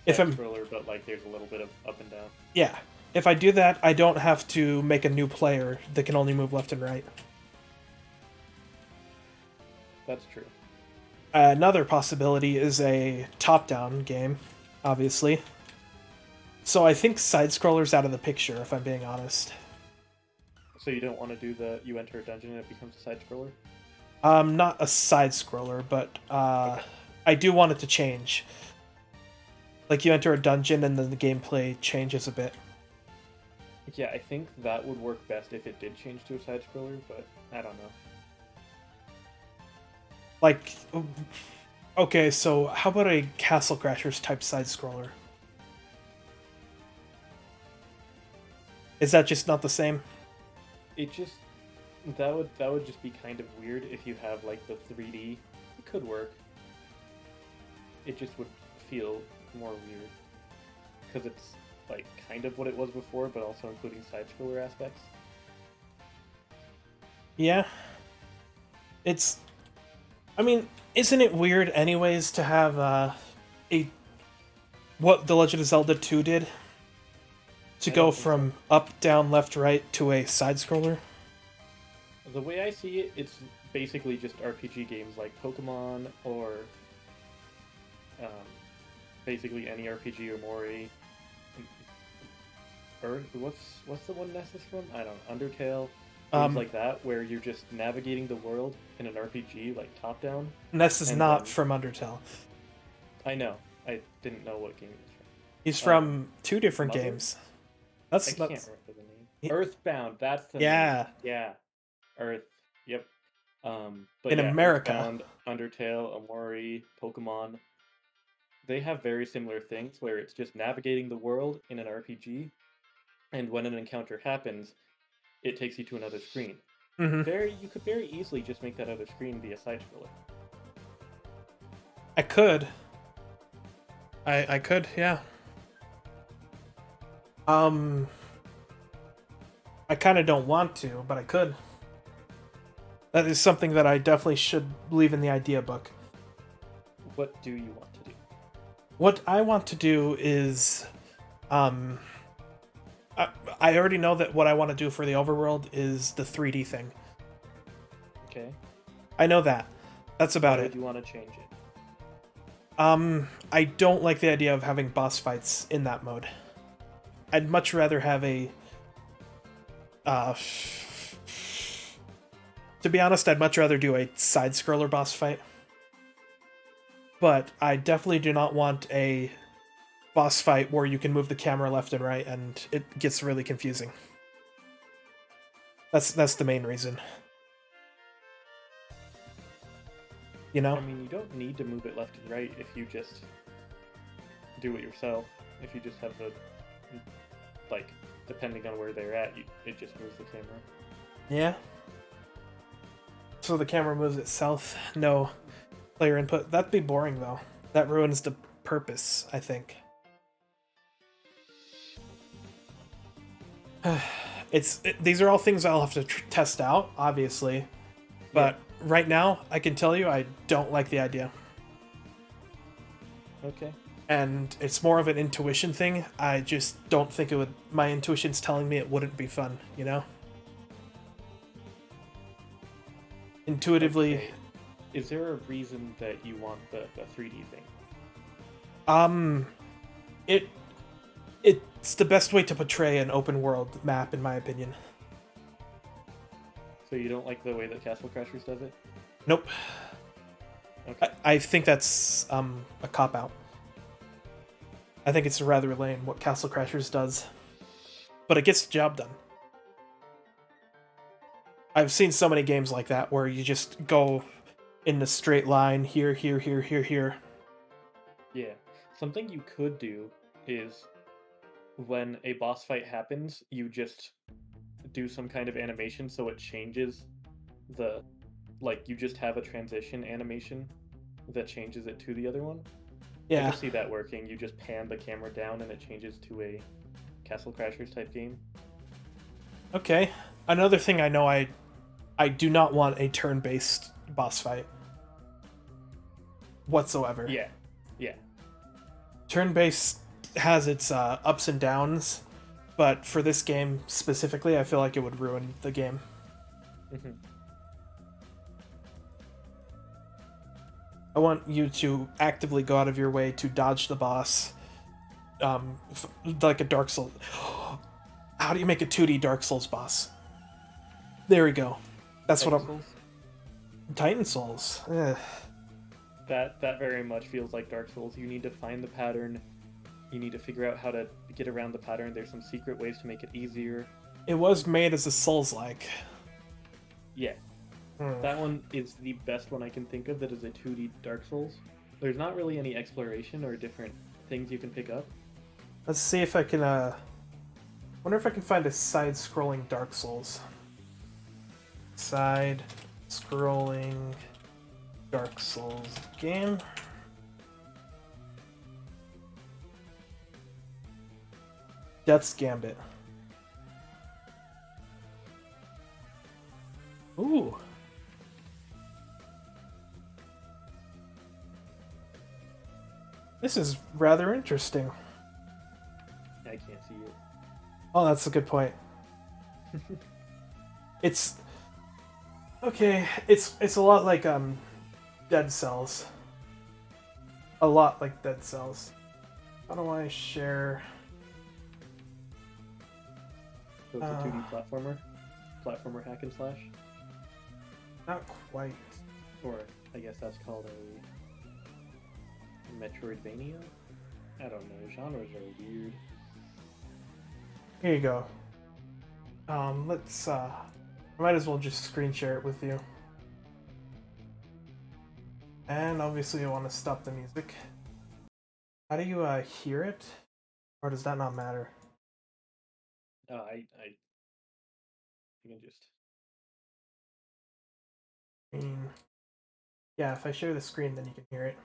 If I'm... Thriller, but there's a little bit of up and down. Yeah. If I do that, I don't have to make a new player that can only move left and right. That's true. Another possibility is a top-down game, obviously. So I think side-scroller's out of the picture, if I'm being honest. So you don't want to do the you enter a dungeon and it becomes a side scroller? Not a side scroller, but Okay. I do want it to change. Like you enter a dungeon and then the gameplay changes a bit. Yeah, I think that would work best if it did change to a side scroller, but I don't know. Like, okay, so how about a Castle Crashers type side scroller? Is that just not the same? It just that would just be kind of weird if you have like the 3D. It could work. It just would feel more weird because it's like kind of what it was before, but also including side scroller aspects. Yeah. It's, I mean, isn't it weird anyways to have what The Legend of Zelda 2 did? To I go don't think so. from up, down, left, right to a side scroller? The way I see it, it's basically just RPG games like Pokemon or basically any RPG or Mori. Or what's the one Ness is from? I don't know. Undertale. Things like that, where you're just navigating the world in an RPG, like top down. Ness is And not then- from Undertale. I know. I didn't know what game it was from. He's from two different Mother? games. I That's can't remember the name. He- Earthbound. That's the Yeah. name. Yeah. Earth. Yep. But In yeah, America. Earthbound, Undertale, Amori, Pokemon. They have very similar things where it's just navigating the world in an RPG, and when an encounter happens, it takes you to another screen. Mhm. You could very easily just make that other screen be a side scroller. I could. I could, yeah. I kind of don't want to, but I could. That is something that I definitely should leave in the idea book. What do you want to do? What I want to do is, I already know that what I want to do for the overworld is the 3D thing. Okay. I know that. That's about How it. would you want to change it? I don't like the idea of having boss fights in that mode. I'd much rather have a, to be honest, I'd much rather do a side-scroller boss fight. But I definitely do not want a boss fight where you can move the camera left and right and it gets really confusing. That's the main reason. You know? I mean, you don't need to move it left and right if you just do it yourself. If you just have the, like, depending on where they're at, it just moves the camera. Yeah. So the camera moves itself, no player input. That'd be boring though. That ruins the purpose, I think. These are all things I'll have to test out, obviously. But right now, I can tell you I don't like the idea. Okay. And it's more of an intuition thing. I just don't think it would. My intuition's telling me it wouldn't be fun, you know? Intuitively. Okay. Is there a reason that you want the 3D thing? It's the best way to portray an open world map, in my opinion. So you don't like the way that Castle Crashers does it? Nope. Okay. I think that's a cop-out. I think it's rather lame what Castle Crashers does. But it gets the job done. I've seen so many games like that where you just go in a straight line, here, here, here, here, here. Yeah. Something you could do is when a boss fight happens, you just do some kind of animation so it changes the, like, you just have a transition animation that changes it to the other one. I Yeah. can see that working. You just pan the camera down and it changes to a Castle Crashers type game. Okay. Another thing I know I do not want a turn-based boss fight. Whatsoever. Yeah. Yeah. Turn-based has its ups and downs, but for this game specifically, I feel like it would ruin the game. Mhm. I want you to actively go out of your way to dodge the boss, like a Dark Souls. How do you make a 2D Dark Souls boss? There we go. That's what I'm. Souls? Titan Souls. Ugh. That very much feels like Dark Souls. You need to find the pattern. You need to figure out how to get around the pattern. There's some secret ways to make it easier. It was made as a Souls-like. Yeah, Hmm. that one is the best one I can think of that is a 2D Dark Souls. There's not really any exploration or different things you can pick up. Let's see if I can. Wonder if I can find a side-scrolling Dark Souls. Side-scrolling Dark Souls game. Death's Gambit. Ooh. This is rather interesting. I can't see it. Oh, that's a good point. It's okay. It's a lot like Dead Cells. A lot like Dead Cells. How do I share? So it's a 2D platformer hack and slash, Not quite. or I guess that's called a Metroidvania. I don't know. Genres are weird. Here you go. Let's I might as well just screen share it with you. And obviously I want to stop the music. How do you hear it? Or does that not matter? I can just. Yeah, if I share the screen then you can hear it.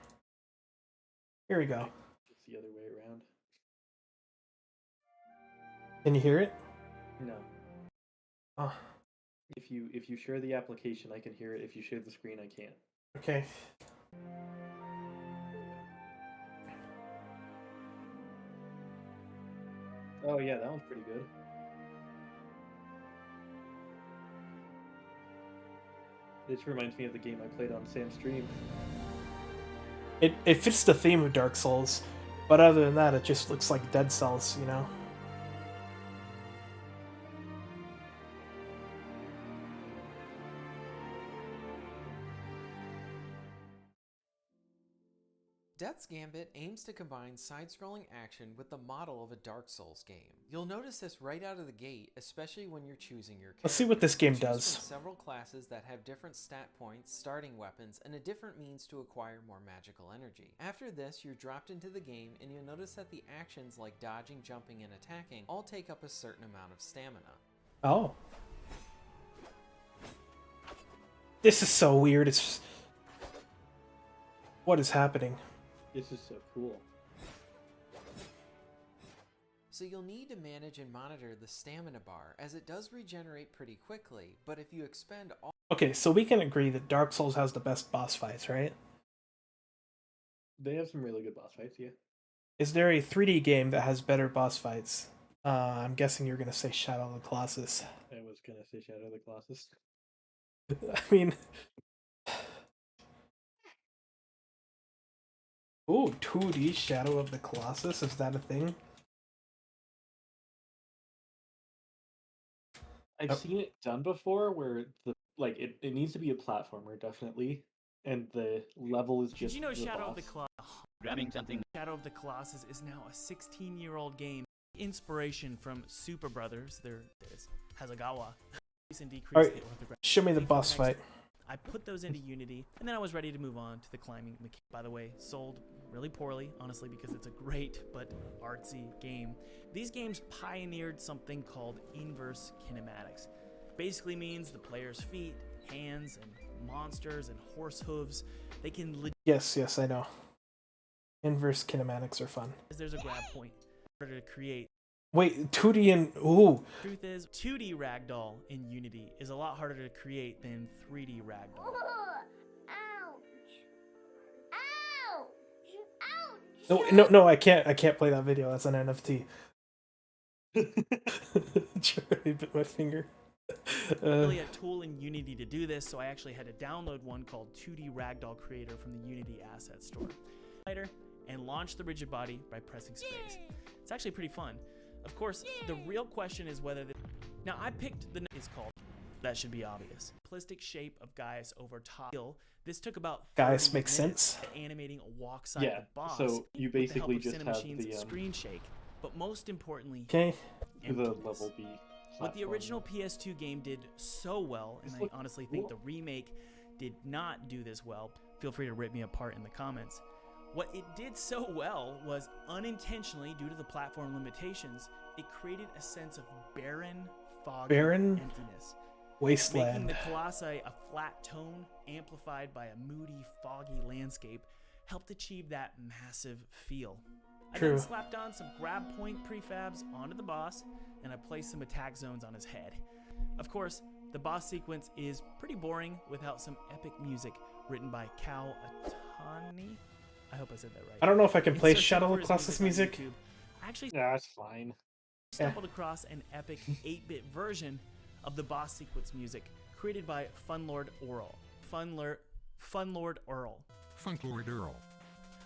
Here we go. It's the other way around. Can you hear it? No. Oh, If you share the application, I can hear it. If you share the screen, I can't. okay. Oh yeah, that one's pretty good. This reminds me of the game I played on Sam's stream. It fits the theme of Dark Souls, but other than that, it just looks like Dead Cells, you know? Death's Gambit aims to combine side-scrolling action with the model of a Dark Souls game. You'll notice this right out of the gate, especially when you're choosing your character. Let's see what this game Choose does. from several classes that have different stat points, starting weapons, and a different means to acquire more magical energy. After this, you're dropped into the game, and you'll notice that the actions like dodging, jumping, and attacking all take up a certain amount of stamina. Oh. This is so weird. It's... What is happening? This is so cool. So you'll need to manage and monitor the stamina bar, as it does regenerate pretty quickly, but if you expend all... Okay, so we can agree that Dark Souls has the best boss fights, right? They have some really good boss fights, yeah. Is there a 3D game that has better boss fights? I'm guessing you're gonna say Shadow of the Colossus. I was gonna say Shadow of the Colossus. I mean... Ooh, 2D Shadow of the Colossus? Is that a thing? I've seen it done before where it needs to be a platformer, definitely. And the level is just Did you know the Shadow of the boss. Colossus? Grabbing something. Shadow of the Colossus is now a 16-year-old game. Inspiration from Super Brothers. There is Hasegawa. Increase and decrease Alright, the orthographic. show me the boss fight. I put those into Unity, and then I was ready to move on to the climbing mechanic. By the way, sold really poorly, honestly, because it's a great but artsy game. These games pioneered something called inverse kinematics. Basically means the player's feet, hands, and monsters and horse hooves, they can Yes, I know. Inverse kinematics are fun. there's a grab point harder to create. Wait, 2D and... Ooh. Truth is, 2D ragdoll in Unity is a lot harder to create than 3D ragdoll. No, I can't play that video. That's an NFT. Charlie bit my finger. Really a tool in Unity to do this, so I actually had to download one called 2D Ragdoll Creator from the Unity Asset Store. And launch the rigid body by pressing space. It's actually pretty fun. Of course, the real question is whether now I picked the is called that should be obvious. Simplistic shape of Gaius over top. This took about Gaius 30 makes minutes sense. to animating a walk side Yeah, of the boss. so you with the help basically of just have Cinemachine's the, screen shake, but most importantly, Okay. the emptiness. level B. What the platform. original PS2 game did so well, and This I looks honestly think cool. the remake did not do this well. Feel free to rip me apart in the comments. What it did so well was unintentionally, due to the platform limitations, it created a sense of barren, foggy Barren emptiness. Making Wasteland. the Colossi a flat tone, amplified by a moody, foggy landscape, helped achieve that massive feel. I True. then slapped on some grab point prefabs onto the boss, and I placed some attack zones on his head. Of course, the boss sequence is pretty boring without some epic music written by Kao Atani. I hope I said that right. I don't know if I can In play searching Shadow for of his Colossus on music. YouTube, I actually Yeah, it's fine. stumbled across an epic 8-bit version of the boss sequence music created by Funlord Earl. Funlord Earl. Funklord Earl.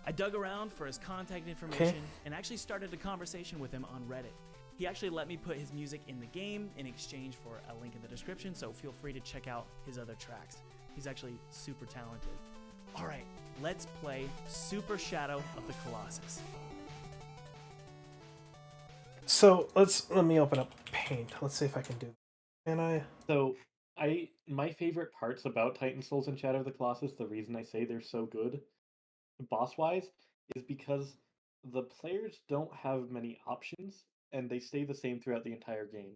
I dug around for his contact information and actually started a conversation with him on Reddit. He actually let me put his music in the game in exchange for a link in the description, so feel free to check out his other tracks. He's actually super talented. All right, let's play Super Shadow of the Colossus. So let me open up Paint. Let's see if I can do. Can I? So my favorite parts about Titan Souls and Shadow of the Colossus, the reason I say they're so good, boss wise, is because the players don't have many options and they stay the same throughout the entire game.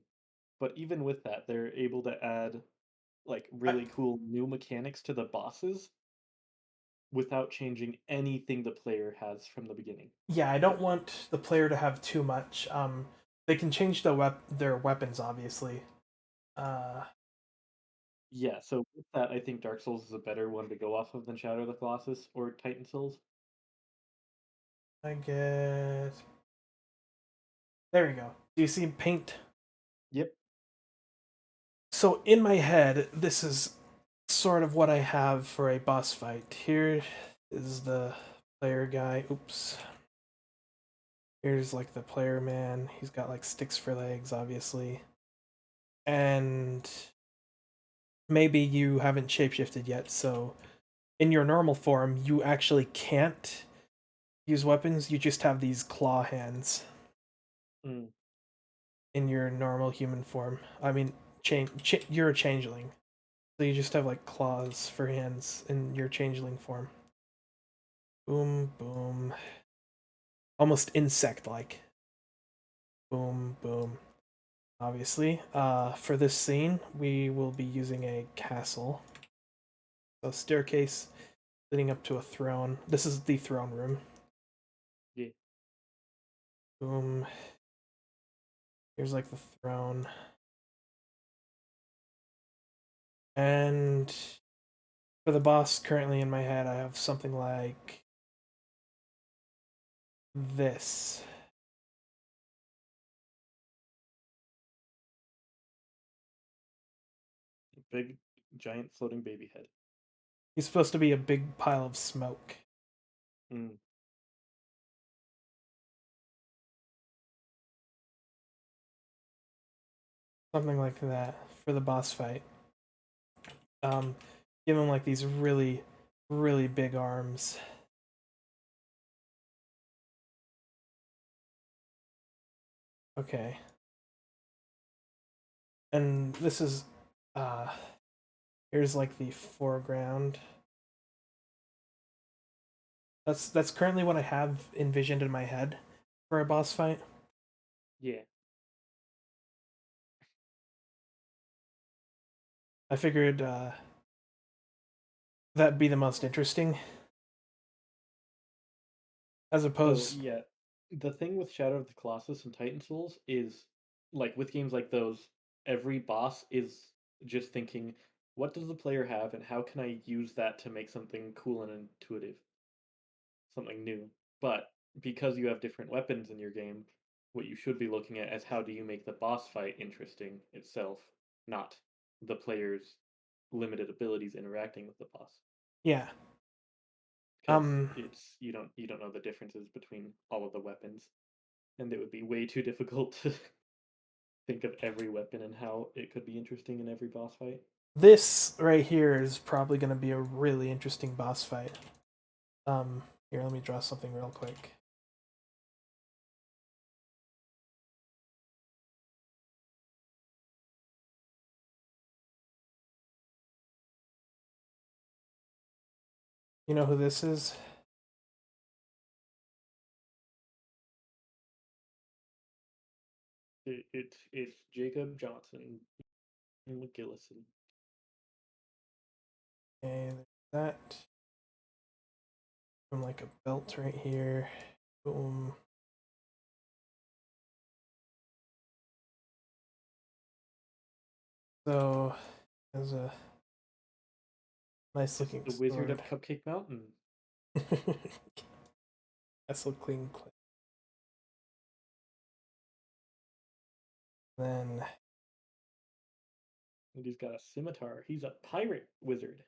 But even with that, they're able to add like really cool new mechanics to the bosses without changing anything the player has from the beginning. Yeah, I don't want the player to have too much. They can change their weapons, obviously. Yeah, so with that, I think Dark Souls is a better one to go off of than Shadow of the Colossus or Titan Souls. I get. There you go. Do you see Paint? Yep. So in my head, this is sort of what I have for a boss fight. Here is the player guy. Oops. Here's like the player man. He's got like sticks for legs, obviously. And maybe you haven't shapeshifted yet, so in your normal form, you actually can't use weapons. You just have these claw hands Mm. in your normal human form. I mean, you're a changeling. So you just have like claws for hands in your changeling form. Boom, boom. Almost insect-like. Boom, boom. Obviously, for this scene, we will be using a castle. So staircase leading up to a throne. This is the throne room. Yeah. Boom. Here's like the throne. And for the boss currently in my head, I have something like this. Big, giant floating baby head. He's supposed to be a big pile of smoke. Mm. Something like that for the boss fight. Give him like these really, really big arms. Okay. And this is here's like the foreground. That's currently what I have envisioned in my head for a boss fight. Yeah. I figured that'd be the most interesting. As opposed Yeah. The thing with Shadow of the Colossus and Titan Souls is, like, with games like those, every boss is just thinking, what does the player have and how can I use that to make something cool and intuitive? Something new. But because you have different weapons in your game, what you should be looking at is how do you make the boss fight interesting itself, not the player's limited abilities interacting with the boss. yeah. 'Cause it's you don't know the differences between all of the weapons, and it would be way too difficult to think of every weapon and how it could be interesting in every boss fight. This right here is probably going to be a really interesting boss fight. Here, let me draw something real quick. You know who this is? It's Jacob Johnson and McGillison. And that. From like a belt right here. Boom. So, there's a nice looking The Wizard sword. of Cupcake Mountain. That's a clean clip. Then And he's got a scimitar. He's a pirate wizard.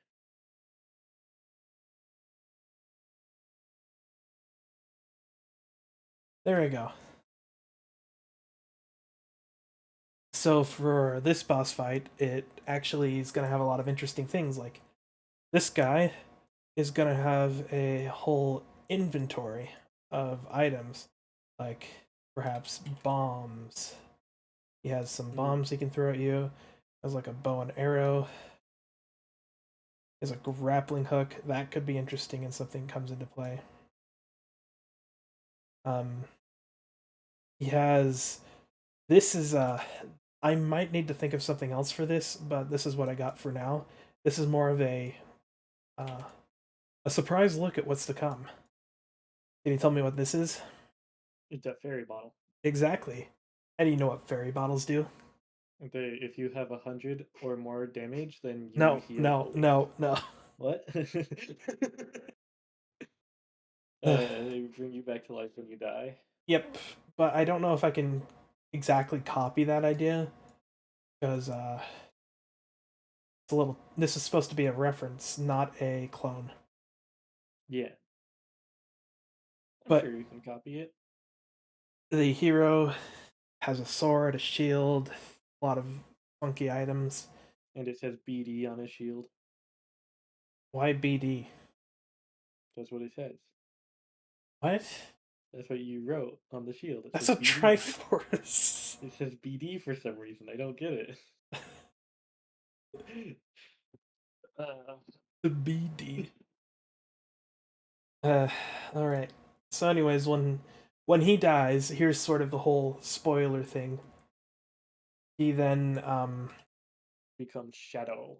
there we go. So for this boss fight, it actually is going to have a lot of interesting things. Like this guy is going to have a whole inventory of items, like perhaps bombs. He has some bombs he can throw at you. Has like a bow and arrow. Has a grappling hook. That could be interesting and something comes into play. He has. This is I might need to think of something else for this, but this is what I got for now. This is more of a surprise look at what's to come. Can you tell me what this is? It's a fairy bottle. Exactly. And you know what fairy bottles do? If you have 100 or more damage, then you No, heal. no. What? They bring you back to life when you die. Yep, but I don't know if I can exactly copy that idea because it's a little. This is supposed to be a reference, not a clone. Yeah. I'm But- sure you can copy it. The hero has a sword, a shield, a lot of funky items. And it says BD on his shield. Why BD? That's what it says. What? That's what you wrote on the shield. It That's a says BD. Triforce. It says BD for some reason. I don't get it. The BD. All right. So, anyways, when he dies, here's sort of the whole spoiler thing. He then becomes Shadow.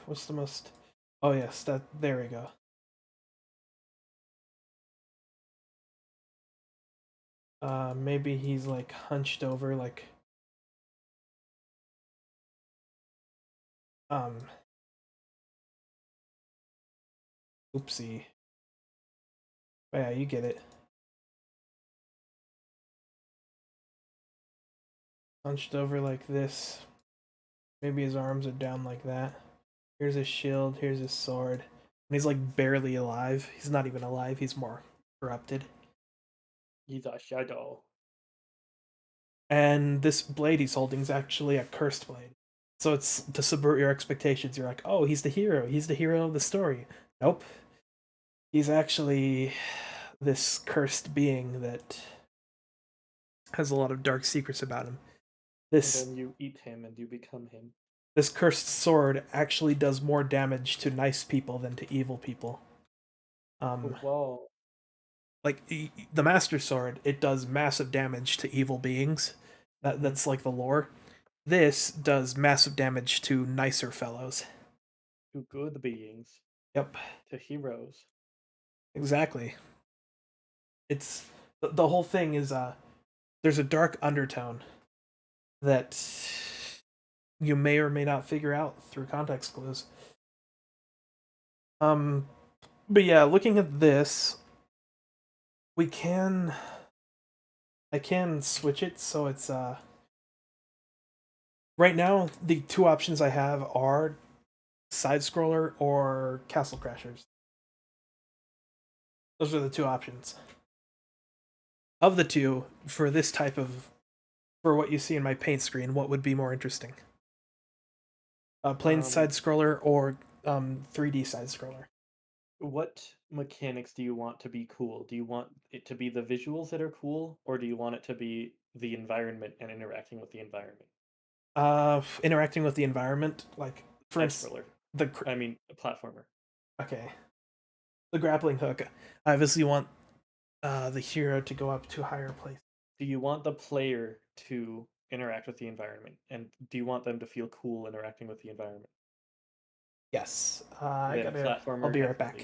What's the most? Oh yes, that. There we go. Maybe he's like hunched over, like. Oopsie. Oh, yeah, you get it. Hunched over like this. Maybe his arms are down like that. Here's his shield, here's his sword. And he's like barely alive. He's not even alive, he's more corrupted. He's a shadow. And this blade he's holding is actually a cursed blade. So it's to subvert your expectations. You're like, oh, he's the hero. He's the hero of the story. Nope. He's actually this cursed being that has a lot of dark secrets about him. And then you eat him and you become him. This cursed sword actually does more damage to nice people than to evil people. Wow. Like the Master Sword, it does massive damage to evil beings. That's like the lore. This does massive damage to nicer fellows. To good beings. Yep. To heroes. Exactly. It's the whole thing is there's a dark undertone that you may or may not figure out through context clues. But yeah, looking at this, I can switch it so it's right now the two options I have are side scroller or Castle Crashers. Those are the two options. Of the two, for this type of, for what you see in my paint screen, what would be more interesting? Plain side scroller or 3D side scroller? What mechanics do you want to be cool? Do you want it to be the visuals that are cool, or do you want it to be the environment and interacting with the environment? Interacting with the environment, like for Side instance, scroller. I mean, a platformer. okay, the grappling hook. I obviously want the hero to go up to a higher place. Do you want the player to interact with the environment, and do you want them to feel cool interacting with the environment? Yes. Then platformer, I'll be right back.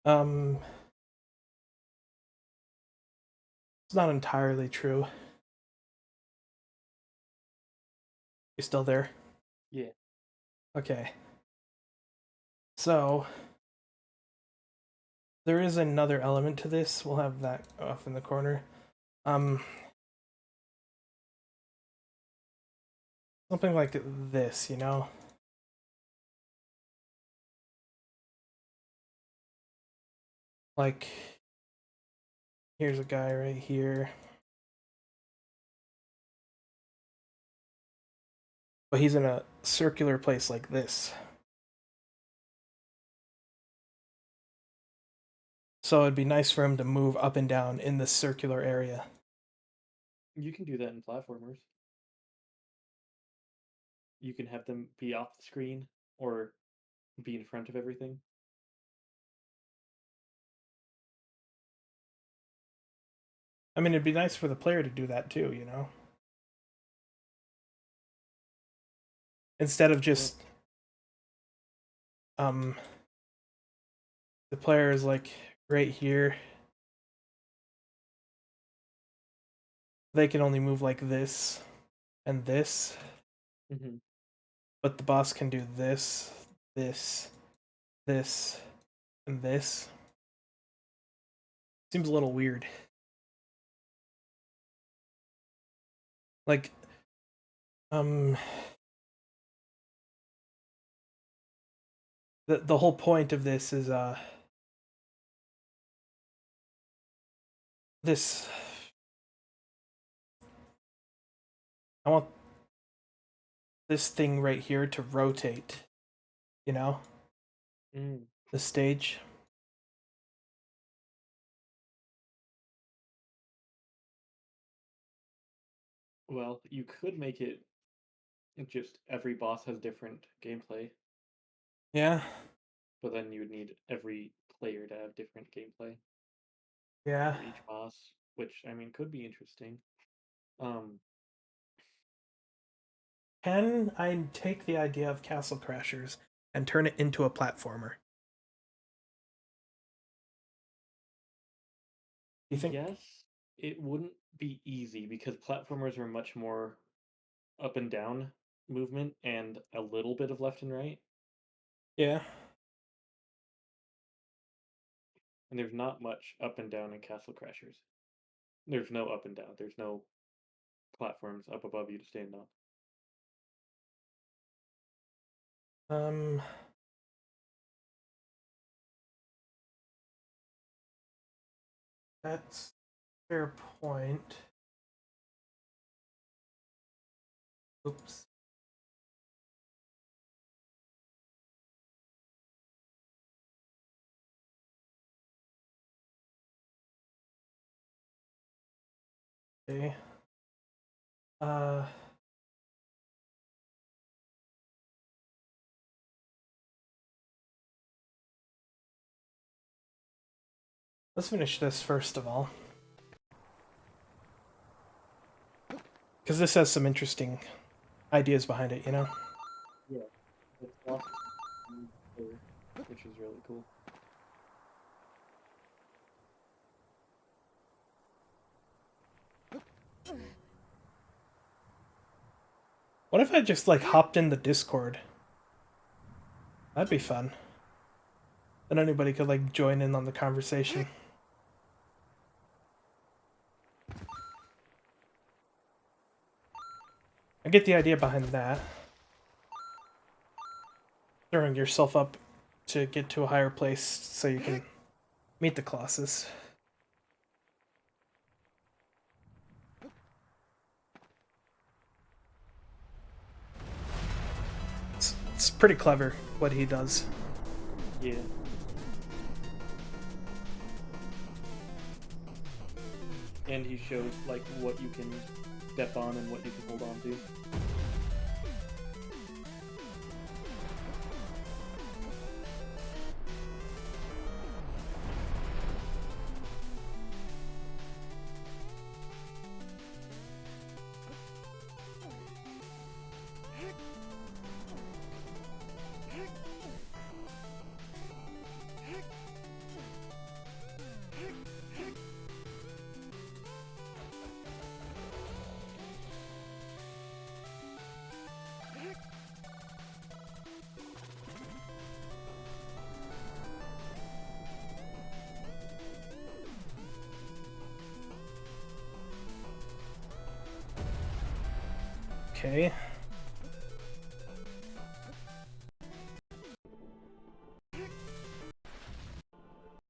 definitely. It's not entirely true. You still there? Yeah. Okay. So there is another element to this. We'll have that off in the corner. Something like this, you know? Like, here's a guy right here. But he's in a circular place like this. So it'd be nice for him to move up and down in this circular area. You can do that in platformers. You can have them be off the screen or be in front of everything. I mean, it'd be nice for the player to do that too, you know? Instead of just the player is like right here. They can only move like this and this. Mm-hmm. But the boss can do this, this, this, and this. Seems a little weird. Like, the whole point of this is this. I want this thing right here to rotate, you know? The stage. Well, you could make it just every boss has different gameplay, Yeah, but then you would need every player to have different gameplay yeah. for each boss, which I mean could be interesting. Can I take the idea of Castle Crashers and turn it into a platformer? You think? Yes, it wouldn't be easy because platformers are much more up and down movement and a little bit of left and right. Yeah. And there's not much up and down in Castle Crashers. There's no up and down. There's no platforms up above you to stand on. That's a fair point. Oops. Okay. Let's finish this first of all. Because this has some interesting ideas behind it, you know? Yeah, it's awesome. Which is really cool. What if I just, like, hopped in the Discord? That'd be fun. Then anybody could, like, join in on the conversation. I get the idea behind that. Throwing yourself up to get to a higher place so you can meet the Colossus. It's pretty clever what he does. Yeah. And he shows like what you can step on and what you can hold on to. Okay.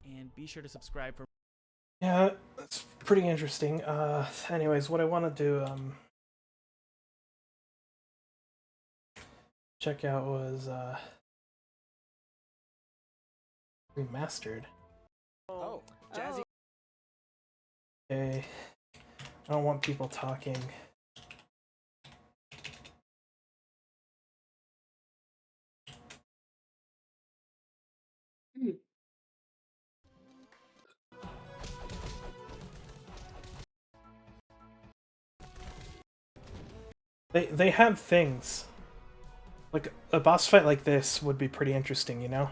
And be sure to subscribe for Yeah, that's pretty interesting. Anyways, what I want to do, check out was, Remastered. Oh, Jazzy. Okay. I don't want people talking. They have things. Like, a boss fight like this would be pretty interesting, you know?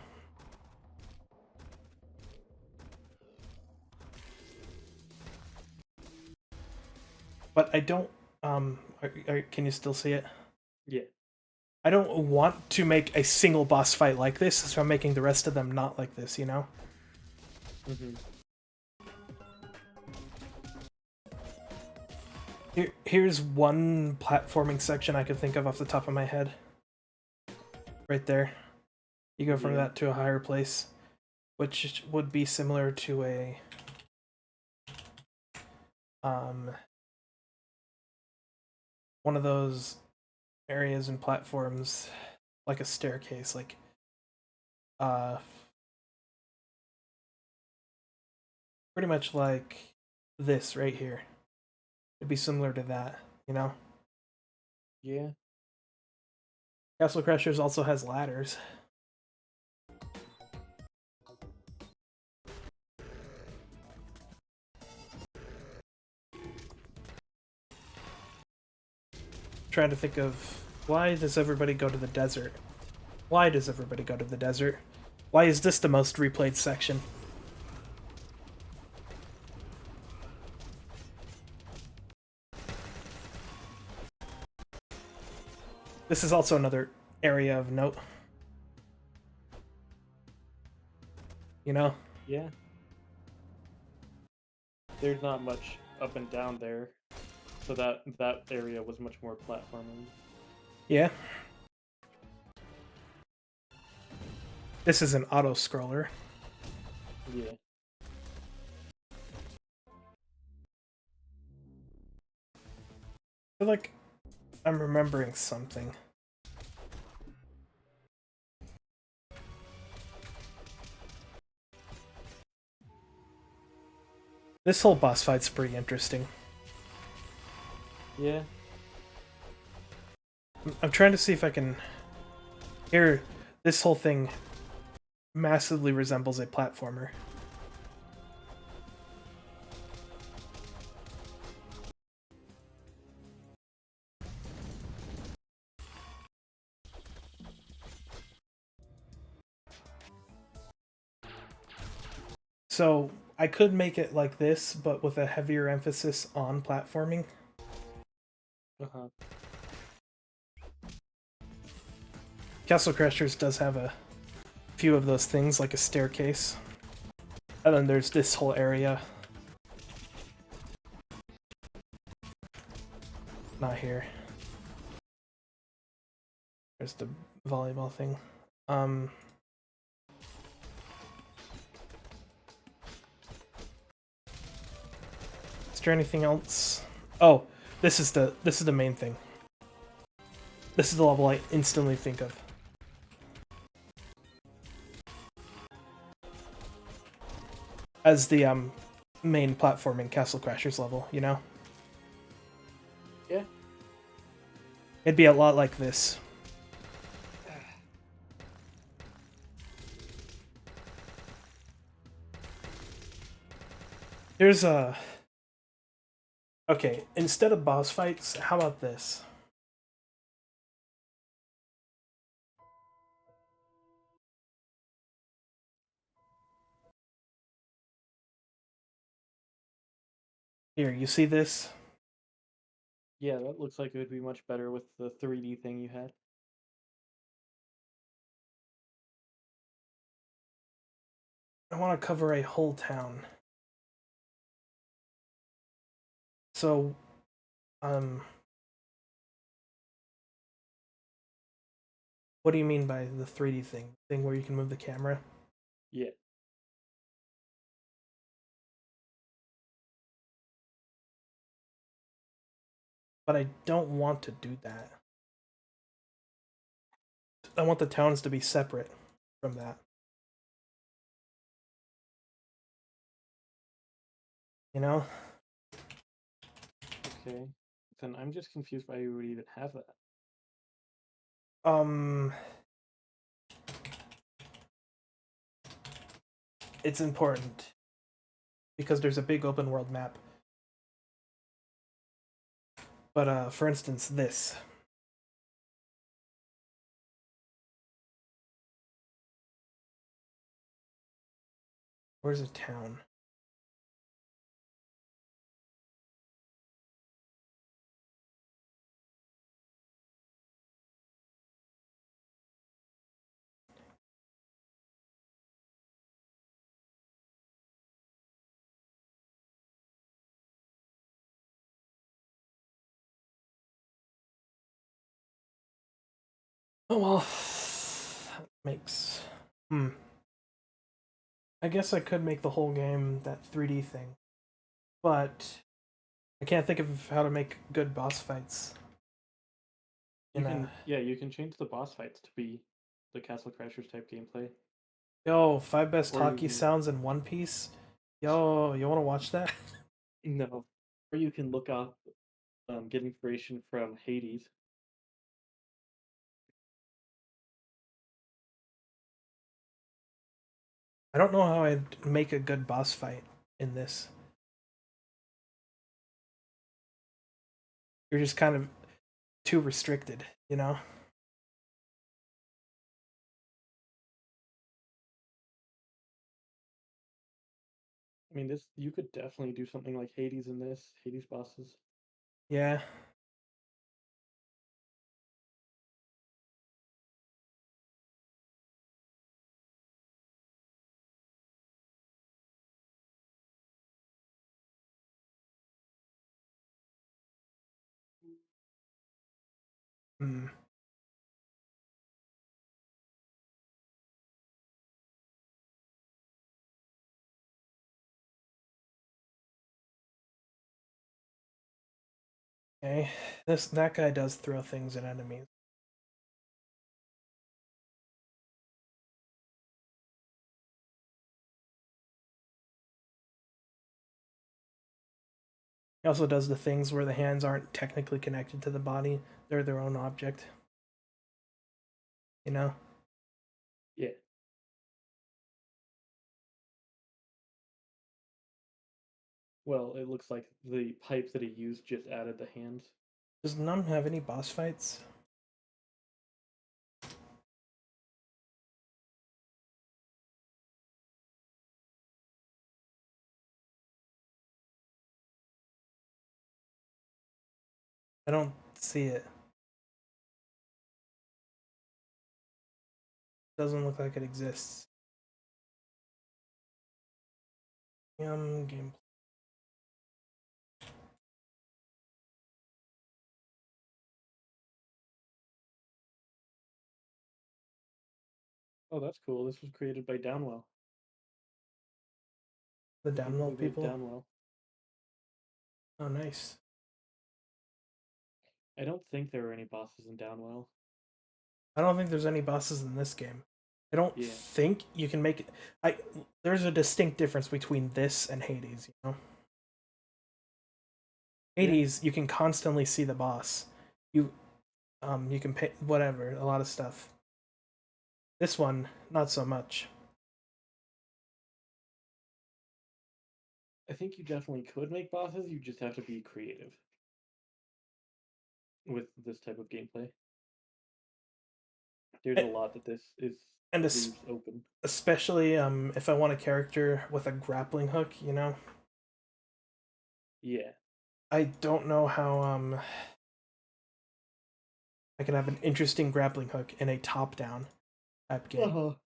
But I don't, can you still see it? Yeah. I don't want to make a single boss fight like this, so I'm making the rest of them not like this, you know? Mm-hmm. Here's one platforming section I could think of off the top of my head. Right there. You go from that to a higher place, which would be similar to a one of those areas and platforms, like a staircase, like pretty much like this right here. It'd be similar to that, you know? Yeah. Castle Crashers also has ladders. Trying to think of, why does everybody go to the desert? Why does everybody go to the desert? Why is this the most replayed section? This is also another area of note. You know? Yeah. there's not much up and down there, so that area was much more platforming. Yeah. This is an auto scroller. Yeah. I feel like I'm remembering something. This whole boss fight's pretty interesting. Yeah. I'm trying to see if I can... Here, this whole thing massively resembles a platformer. So, I could make it like this, but with a heavier emphasis on platforming. Uh-huh. Castle Crashers does have a few of those things, like a staircase. And then there's this whole area. Not here. There's the volleyball thing. Is there anything else? Oh, this is the main thing. This is the level I instantly think of. As the main platforming Castle Crashers level, you know? Yeah. It'd be a lot like this. Here's a... Okay, instead of boss fights, how about this? Here, you see this? Yeah, that looks like it would be much better with the 3D thing you had. I want to cover a whole town. So, what do you mean by the 3D thing? Thing where you can move the camera? Yeah. But I don't want to do that. I want the towns to be separate from that. You know? Okay. Then I'm just confused why you would even have that. It's important. Because there's a big open world map. But, for instance, this. Where's a town? Oh well, that makes... I guess I could make the whole game that 3D thing. But I can't think of how to make good boss fights. You can change the boss fights to be the Castle Crashers type gameplay. Yo, 5 best Or hockey you- sounds in One Piece. Yo, you want to watch that? No. Or you can look up, get inspiration from Hades. I don't know how I'd make a good boss fight in this. You're just kind of too restricted, you know? I mean, you could definitely do something like Hades in this, Hades bosses. Yeah. Hmm. Okay, that guy does throw things at enemies. He also does the things where the hands aren't technically connected to the body; they're their own object. You know? Yeah. Well, it looks like the pipe that he used just added the hands. Does Num have any boss fights? I don't see it. Doesn't look like it exists. Game. Oh, that's cool. This was created by Downwell. The People Downwell who made people? Downwell. Oh, nice. I don't think there were any bosses in Downwell. I don't think there's any bosses in this game. I don't Yeah. think you can make it. There's a distinct difference between this and Hades, you know? Hades, you can constantly see the boss. You can pay whatever, a lot of stuff. This one, not so much. I think you definitely could make bosses, you just have to be creative with this type of gameplay. There's a lot that this is And leaves open. especially if I want a character with a grappling hook, you know? Yeah. I don't know how I can have an interesting grappling hook in a top-down type game.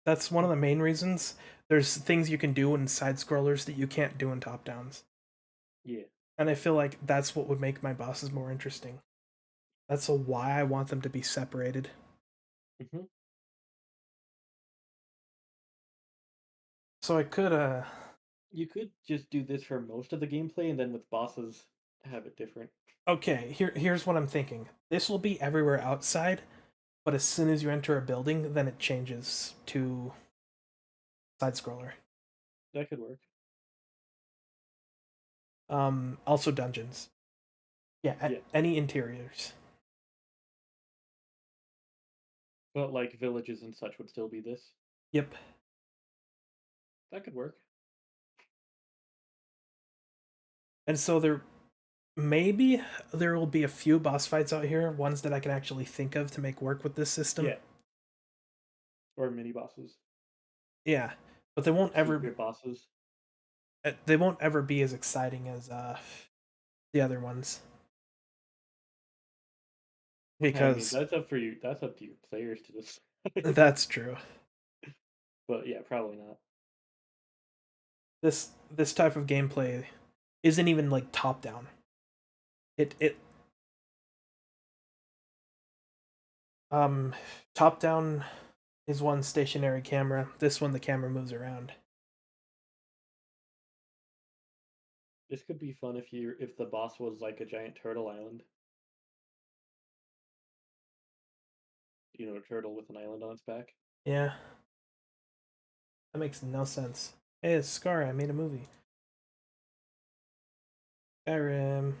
That's one of the main reasons. There's things you can do in side scrollers that you can't do in top-downs. Yeah. And I feel like that's what would make my bosses more interesting. That's why I want them to be separated. Mm-hmm. So I could You could just do this for most of the gameplay, and then with bosses, have it different. okay, here's what I'm thinking. This will be everywhere outside, but as soon as you enter a building, then it changes to side scroller. That could work. Also dungeons. Yeah, Yeah. any interiors. But like villages and such would still be this. Yep. That could work. And so maybe there will be a few boss fights out here, ones that I can actually think of to make work with this system. Yeah. Or mini bosses. Yeah, but they won't ever Secret bosses. They won't ever be as exciting as the other ones. Because I mean, that's up for you. That's up to your players to decide. that's true. But yeah, probably not. This type of gameplay isn't even like top down. Top down is one stationary camera. This one the camera moves around. This could be fun if the boss was like a giant turtle island. You know, a turtle with an island on its back. Yeah. That makes no sense. Hey, it's Scar, I made a movie. Skyrim.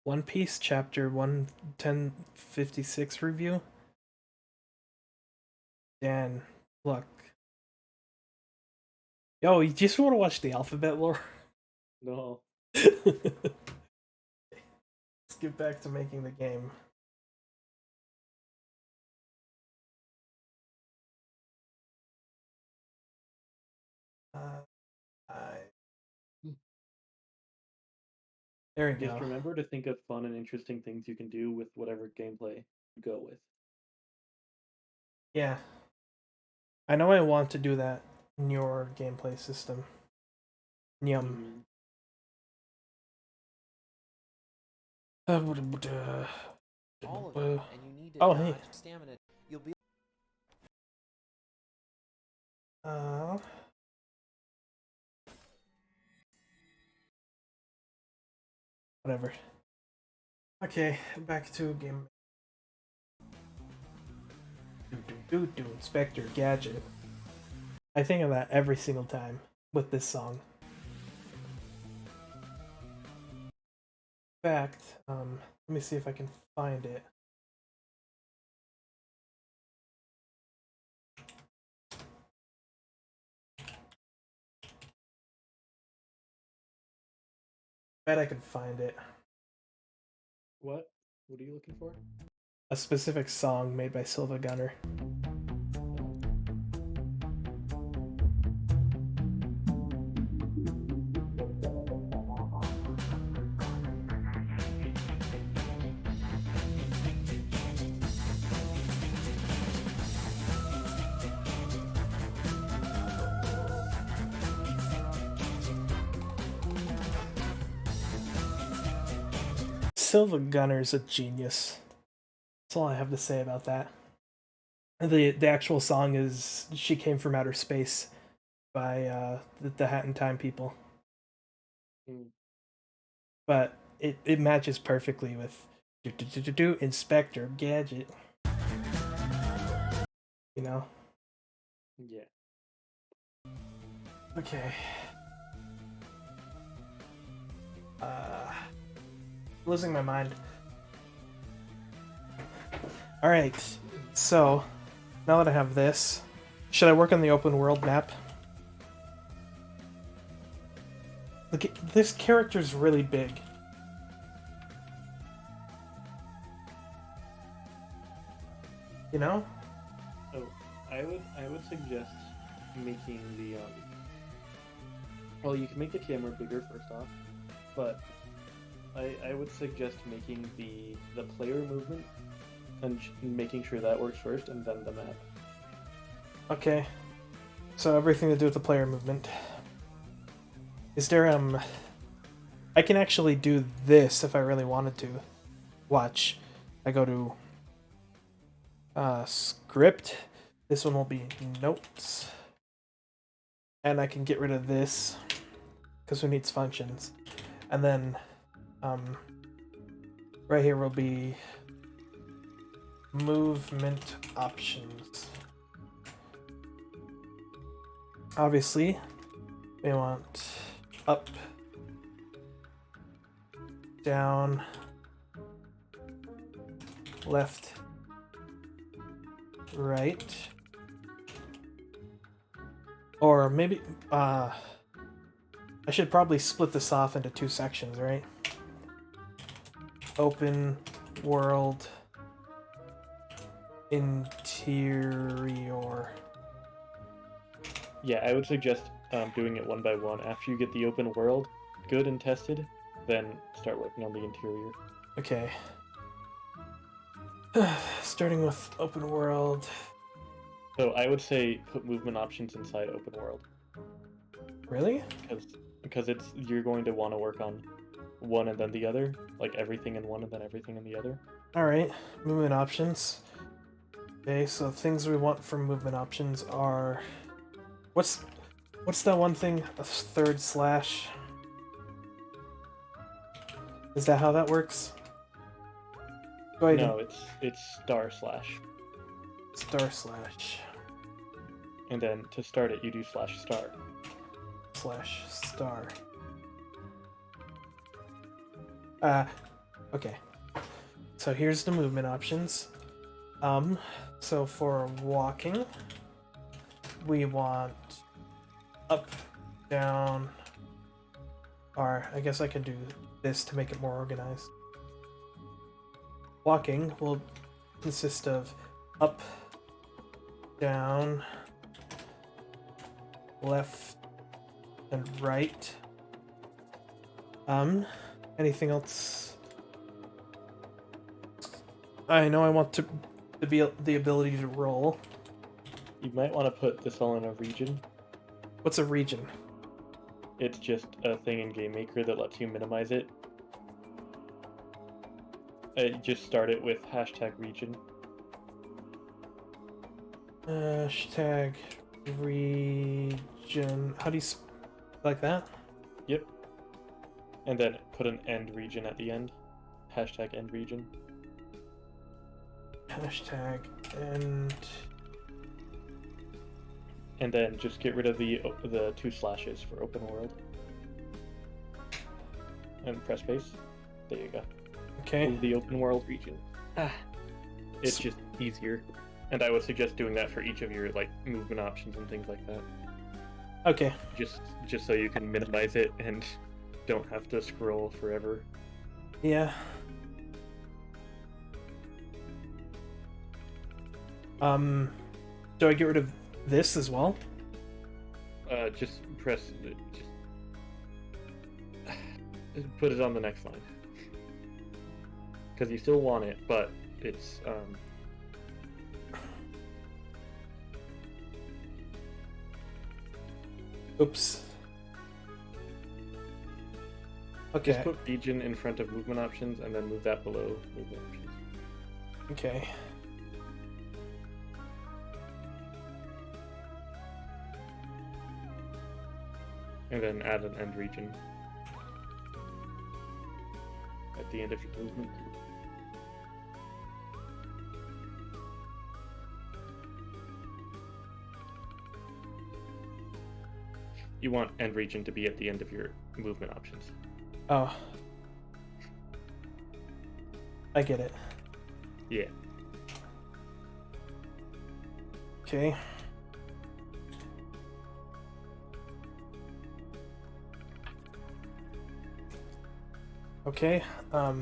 One Piece chapter 11056 review. Dan, look. Yo, you just want to watch the alphabet lore? No. Let's get back to making the game. There we Just go. remember to think of fun and interesting things you can do with whatever gameplay you go with. Yeah. I know I want to do that in your gameplay system. Yum. all of them, and you need to Oh, dodge hey. stamina. You'll be Whatever. Okay, back to game. Inspector Gadget. I think of that every single time with this song. In fact, let me see if I can find it. Bet I can find it. What? What are you looking for? A specific song made by Silva Gunner. Silva Gunner's a genius. That's all I have to say about that. The actual song is "She Came from Outer Space" by the Hat in Time people, but it matches perfectly with Inspector Gadget. You know. Yeah. Okay. Losing my mind. Alright, so now that I have this, should I work on the open world map? Look, this character's really big. You know? So I would suggest making the well, you can make the camera bigger first off, but I would suggest making the player movement and making sure that works first, and then the map. Okay. So everything to do with the player movement. Is there I can actually do this if I really wanted to. Watch. I go to script. This one will be notes. And I can get rid of this because who needs functions? And then right here will be movement options. Obviously, we want up, down, left, right, or maybe I should probably split this off into two sections, right? Open world, interior. Yeah, I would suggest doing it one by one. After you get the open world good and tested, then start working on the interior. Okay. Starting with open world. So I would say put movement options inside open world. Really? Because you're going to want to work on one and then the other, like everything in one and then everything in the other. Alright, movement options. Okay, so things we want from movement options are... What's that one thing? A third slash? Is that how that works? Go ahead. No, it's star slash. Star slash. And then to start it, you do slash star. Slash star. Okay. So here's the movement options. So for walking, we want up, down, or I guess I can do this to make it more organized. Walking will consist of up, down, left, and right. Anything else? I know I want to be the ability to roll. You might want to put this all in a region. What's a region? It's just a thing in GameMaker that lets you minimize it. Just start it with #region. Hashtag region. How do you like that? Yep. And then put an end region at the end. #end region. Hashtag end. And then just get rid of the 2 slashes for open world. And press space. There you go. Okay. Move the open world region. It's just easier. And I would suggest doing that for each of your like movement options and things like that. Okay. Just so you can minimize it and don't have to scroll forever. Yeah. Do I get rid of this as well? Just press. Just put it on the next line. Because you still want it, but it's Oops. Okay. Just put region in front of movement options and then move that below movement options. Okay. And then add an end region at the end of your movement. You want end region to be at the end of your movement options. Oh. I get it. Yeah. Okay. Okay, but,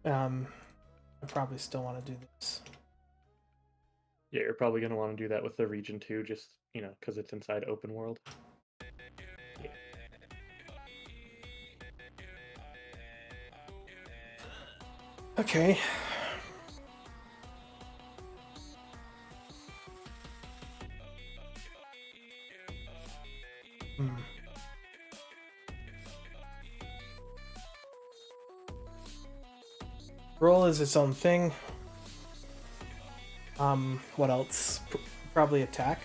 I probably still want to do this. Yeah, you're probably going to want to do that with the region too, just, because it's inside open world. Yeah. Okay. Roll is its own thing. What else? Probably attack.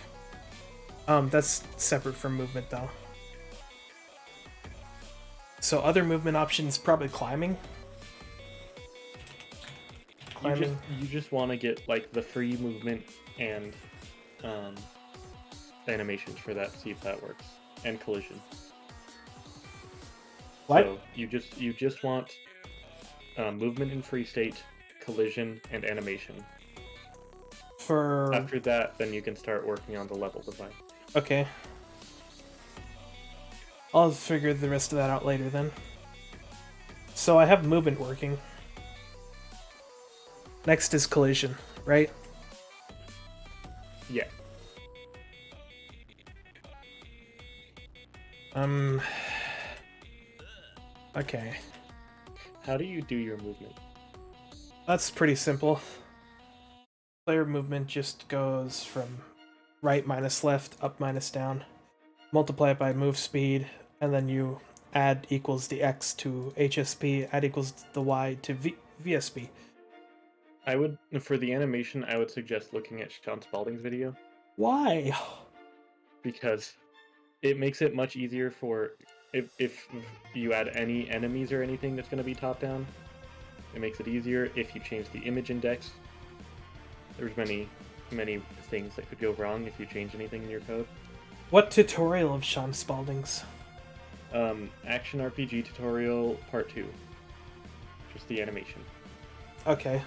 That's separate from movement though. So other movement options, probably climbing. You just want to get like the free movement and animations for that, see if that works, and collision. What? So you just want movement in free state, collision, and animation. For After that, then you can start working on the level design. okay. I'll figure the rest of that out later then. So I have movement working. Next is collision, right? Yeah. Okay. How do you do your movement? That's pretty simple. Player movement just goes from right minus left, up minus down. Multiply it by move speed, and then you add equals the X to HSP, add equals the Y to VSP. I would, for the animation, I would suggest looking at Sean Spalding's video. Why? Because it makes it much easier for, if you add any enemies or anything that's going to be top down, it makes it easier. If you change the image index, there's many things that could go wrong if you change anything in your code. What tutorial of Sean Spalding's? Action RPG tutorial part 2. Just the animation. Okay.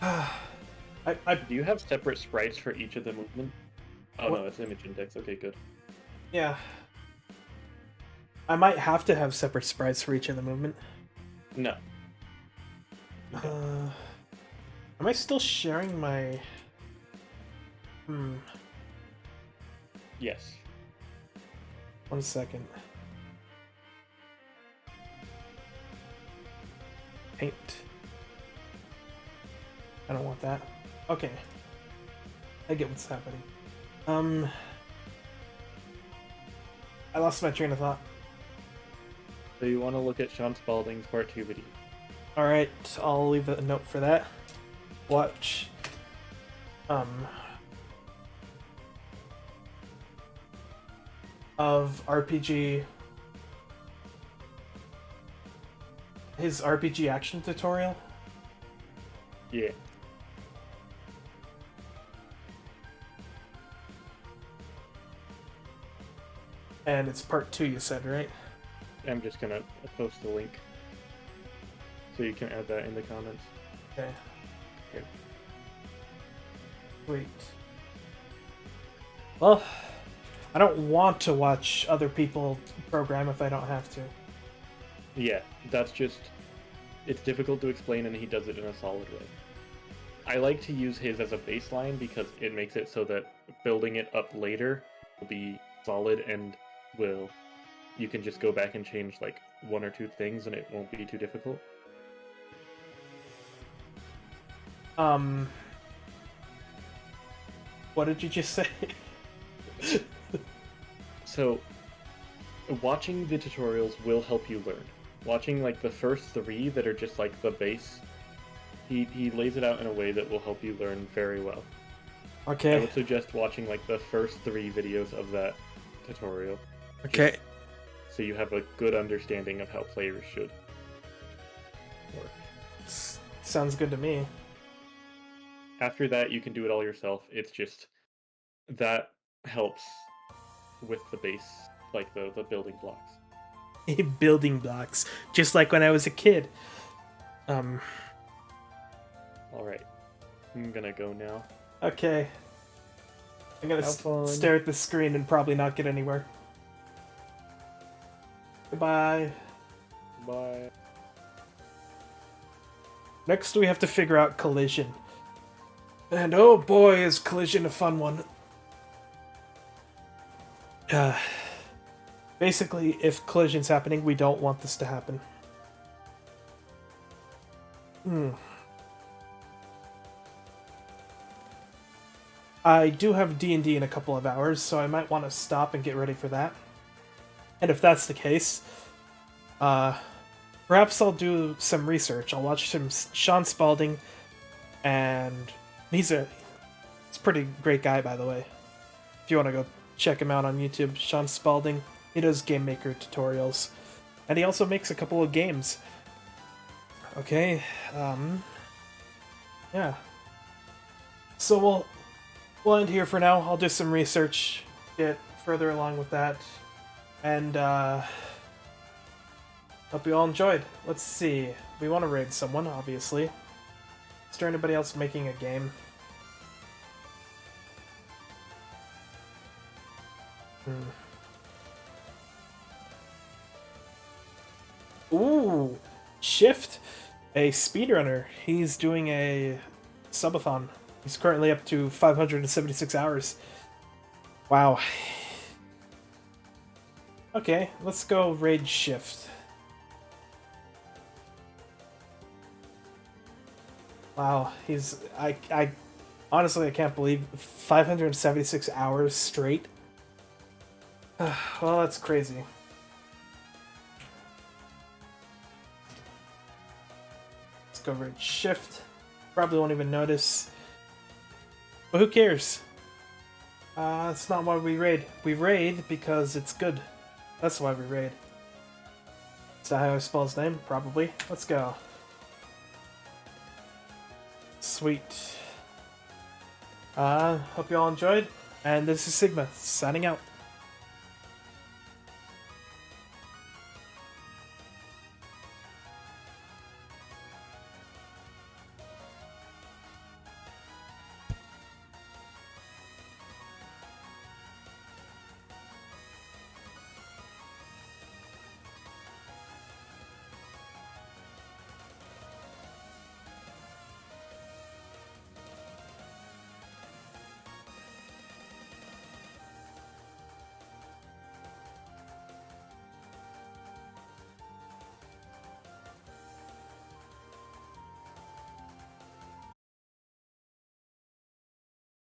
Do you have separate sprites for each of the movement? Oh What? no, it's image index. Okay, good. Yeah. I might have to have separate sprites for each of the movement. No. Am I still sharing my... Yes. 1 second. paint. I don't want that. Okay. I get what's happening. I lost my train of thought. So you want to look at Sean Spalding's Part 2 video. Alright, I'll leave a note for that. Watch. Of RPG. His RPG action tutorial. Yeah. And it's part 2, you said, right? I'm just gonna post the link. So you can add that in the comments. Okay. Okay. Wait. Well, I don't want to watch other people program if I don't have to. Yeah, that's just... It's difficult to explain and he does it in a solid way. I like to use his as a baseline because it makes it so that building it up later will be solid and will... You can just go back and change like 1 or 2 things and it won't be too difficult. What did you just say? So, watching the tutorials will help you learn. Watching like the first 3 that are just like the base, he lays it out in a way that will help you learn very well. Okay. I would suggest watching like the first 3 videos of that tutorial. Okay. So you have a good understanding of how players should work. Sounds good to me. After that, you can do it all yourself. It's just that helps with the base, like the building blocks. Building blocks, just like when I was a kid. All right, I'm gonna go now. Okay. I'm gonna Have fun. stare at the screen and probably not get anywhere. Goodbye. Bye. Next, we have to figure out collision. And oh boy, is collision a fun one. Basically, if collision's happening, we don't want this to happen. I do have D&D in a couple of hours, so I might want to stop and get ready for that. And if that's the case, perhaps I'll do some research. I'll watch some Sean Spalding, and he's a pretty great guy, by the way. If you want to go check him out on YouTube, Sean Spalding. He does Game Maker tutorials, and he also makes a couple of games. Okay, yeah. So we'll end here for now. I'll do some research, get further along with that, and hope you all enjoyed. Let's see. We want to raid someone, obviously. Is there anybody else making a game? Ooh, Shift, a speedrunner. He's doing a subathon. He's currently up to 576 hours. Wow. Okay, let's go raid Shift. Wow, I honestly, I can't believe 576 hours straight. Well, that's crazy. Let's go raid Shift. Probably won't even notice. But who cares? That's not why we raid. We raid because it's good. That's why we raid. Is that how I spell his name? Probably. Let's go. Sweet. Hope you all enjoyed. And this is Sigma, signing out.